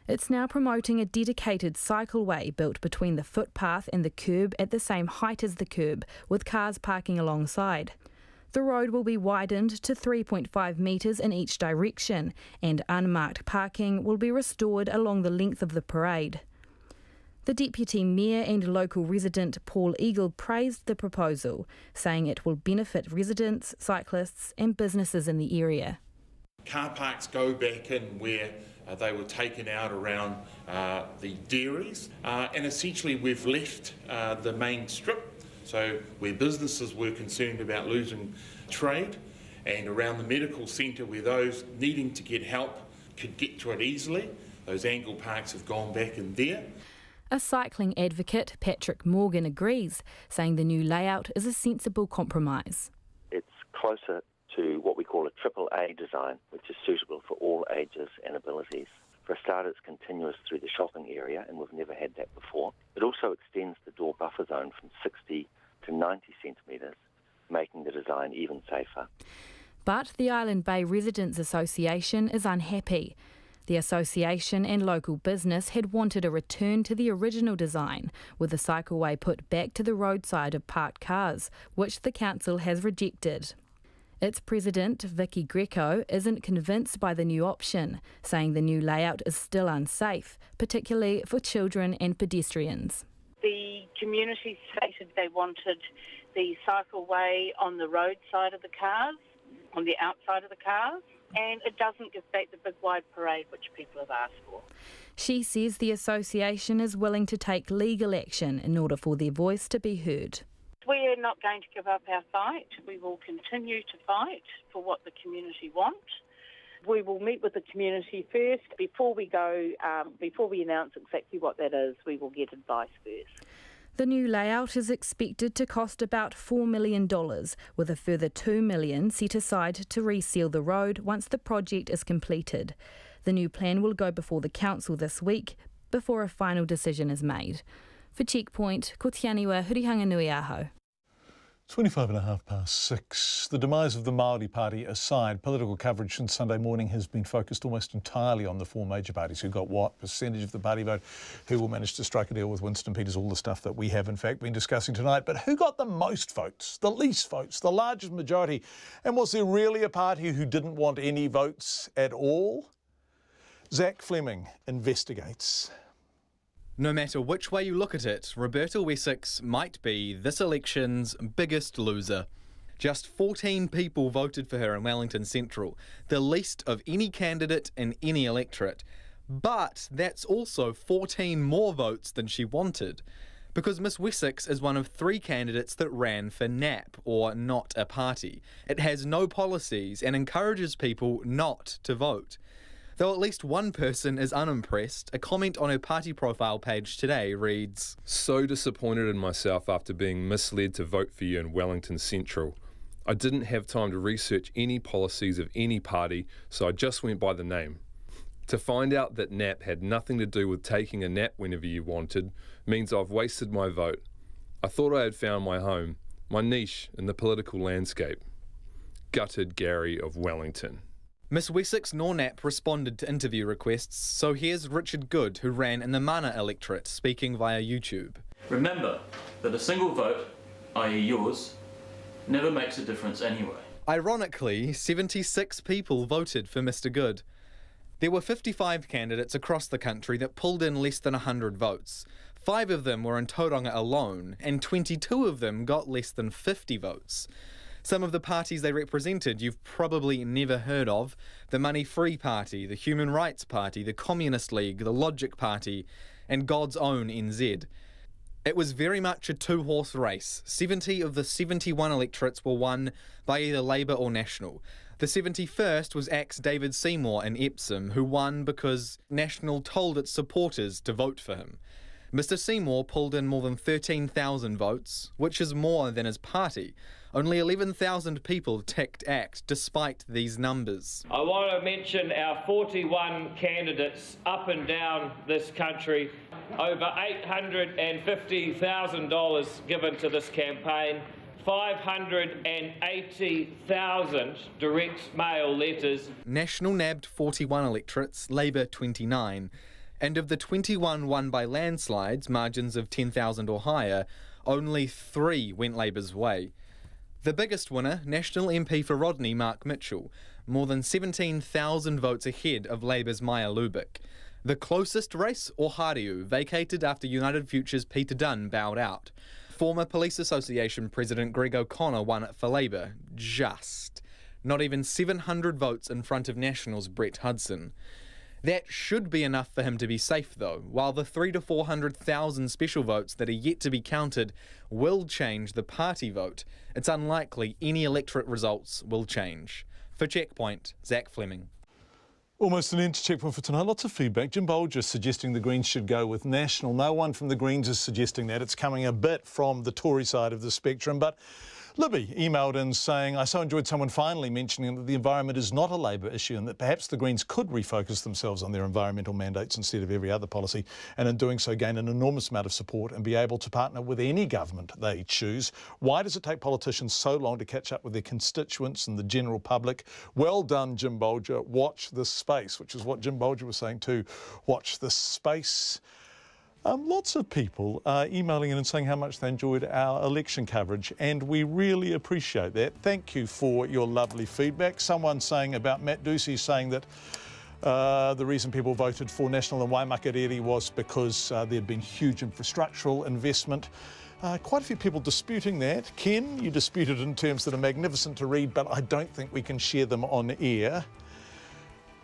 It's now promoting a dedicated cycleway built between the footpath and the curb at the same height as the curb, with cars parking alongside. The road will be widened to 3.5 metres in each direction, and unmarked parking will be restored along the length of the parade. The Deputy Mayor and local resident Paul Eagle praised the proposal, saying it will benefit residents, cyclists and businesses in the area. Car parks go back in where they were taken out around the dairies, and essentially we've left the main strip, so where businesses were concerned about losing trade, and around the medical centre where those needing to get help could get to it easily. Those angle parks have gone back in there. A cycling advocate, Patrick Morgan, agrees, saying the new layout is a sensible compromise. It's closer to what we call a AAA design, which is suitable for all ages and abilities. For a start, it's continuous through the shopping area, and we've never had that before. It also extends the door buffer zone from 60 to 90 centimetres, making the design even safer. But the Island Bay Residents Association is unhappy. The association and local business had wanted a return to the original design, with the cycleway put back to the roadside of parked cars, which the council has rejected. Its president, Vicky Greco, isn't convinced by the new option, saying the new layout is still unsafe, particularly for children and pedestrians. The community stated they wanted the cycleway on the roadside of the cars, on the outside of the cars, and it doesn't give back the big wide parade which people have asked for. She says the association is willing to take legal action in order for their voice to be heard. We're not going to give up our fight. We will continue to fight for what the community want. We will meet with the community first. Before we announce exactly what that is, we will get advice first. The new layout is expected to cost about $4 million, with a further $2 million set aside to reseal the road once the project is completed. The new plan will go before the council this week, before a final decision is made. For Checkpoint, ko te aniwa Hurihanganui aho. 6:25. The demise of the Māori Party aside, political coverage since Sunday morning has been focused almost entirely on the four major parties. Who got what percentage of the party vote, who will manage to strike a deal with Winston Peters, all the stuff that we have in fact been discussing tonight. But who got the most votes, the least votes, the largest majority? And was there really a party who didn't want any votes at all? Zach Fleming investigates. No matter which way you look at it, Roberta Wessex might be this election's biggest loser. Just 14 people voted for her in Wellington Central, the least of any candidate in any electorate. But that's also 14 more votes than she wanted, because Miss Wessex is one of 3 candidates that ran for NAP, or Not a Party. It has no policies and encourages people not to vote. Though at least one person is unimpressed, a comment on her party profile page today reads, "So disappointed in myself after being misled to vote for you in Wellington Central. I didn't have time to research any policies of any party, so I just went by the name. To find out that NAP had nothing to do with taking a nap whenever you wanted means I've wasted my vote. I thought I had found my home, my niche in the political landscape. Gutted Gary of Wellington." Miss Wessex nor NAP responded to interview requests, so here's Richard Good, who ran in the Mana electorate, speaking via YouTube. Remember that a single vote, i.e. yours, never makes a difference anyway. Ironically, 76 people voted for Mr. Good. There were 55 candidates across the country that pulled in less than 100 votes. 5 of them were in Tauranga alone, and 22 of them got less than 50 votes. Some of the parties they represented you've probably never heard of: the Money Free Party, the Human Rights Party, the Communist League, the Logic Party, and God's Own NZ. It was very much a two-horse race. 70 of the 71 electorates were won by either Labour or National. The 71st was Axe David Seymour in Epsom, who won because National told its supporters to vote for him. Mr Seymour pulled in more than 13,000 votes, which is more than his party. Only 11,000 people ticked ACT despite these numbers. I want to mention our 41 candidates up and down this country. Over $850,000 given to this campaign. 580,000 direct mail letters. National nabbed 41 electorates, Labour 29. And of the 21 won by landslides, margins of 10,000 or higher, only 3 went Labour's way. The biggest winner, National MP for Rodney, Mark Mitchell, more than 17,000 votes ahead of Labour's Maya Lubick. The closest race, Ohariu, vacated after United Future's Peter Dunn bowed out. Former Police Association President Greg O'Connor won it for Labour, just. Not even 700 votes in front of National's Brett Hudson. That should be enough for him to be safe, though, while the 300,000 to 400,000 special votes that are yet to be counted will change the party vote. It's unlikely any electorate results will change. For Checkpoint, Zach Fleming. Almost an end to Checkpoint for tonight. Lots of feedback. Jim Bolger suggesting the Greens should go with National. No one from the Greens is suggesting that. It's coming a bit from the Tory side of the spectrum, but Libby emailed in saying, I so enjoyed someone finally mentioning that the environment is not a Labour issue and that perhaps the Greens could refocus themselves on their environmental mandates instead of every other policy, and in doing so gain an enormous amount of support and be able to partner with any government they choose. Why does it take politicians so long to catch up with their constituents and the general public? Well done, Jim Bolger. Watch this space, which is what Jim Bolger was saying too. Watch this space. Lots of people are emailing in and saying how much they enjoyed our election coverage, and we really appreciate that. Thank you for your lovely feedback. Someone saying about Matt Ducey saying that the reason people voted for National in Waimakariri was because there had been huge infrastructural investment. Quite a few people disputing that. Ken, you disputed in terms that are magnificent to read, but I don't think we can share them on air.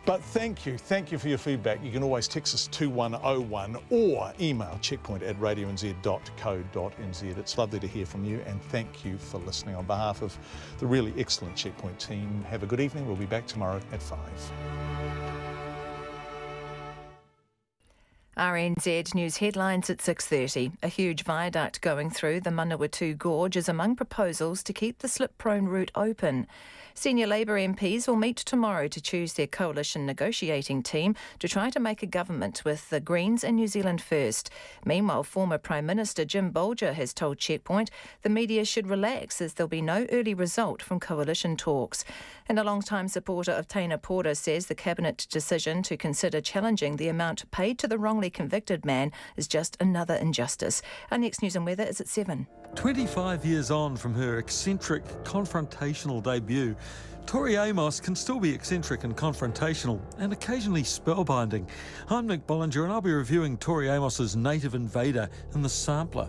But thank you for your feedback. You can always text us 2101 or email checkpoint@radionz.co.nz. It's lovely to hear from you, and thank you for listening. On behalf of the really excellent Checkpoint team, have a good evening. We'll be back tomorrow at 5. RNZ News headlines at 6:30. A huge viaduct going through the Manawatu Gorge is among proposals to keep the slip-prone route open. Senior Labour MPs will meet tomorrow to choose their coalition negotiating team to try to make a government with the Greens and New Zealand First. Meanwhile, former Prime Minister Jim Bolger has told Checkpoint the media should relax as there'll be no early result from coalition talks. And a long-time supporter of Taina Porter says the Cabinet decision to consider challenging the amount paid to the wrongly convicted man is just another injustice. Our next news and weather is at 7. 25 years on from her eccentric, confrontational debut, Tori Amos can still be eccentric and confrontational and occasionally spellbinding. I'm Nick Bollinger and I'll be reviewing Tori Amos's Native Invader in The Sampler.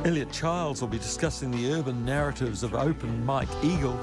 Elliot Childs will be discussing the urban narratives of Open Mike Eagle.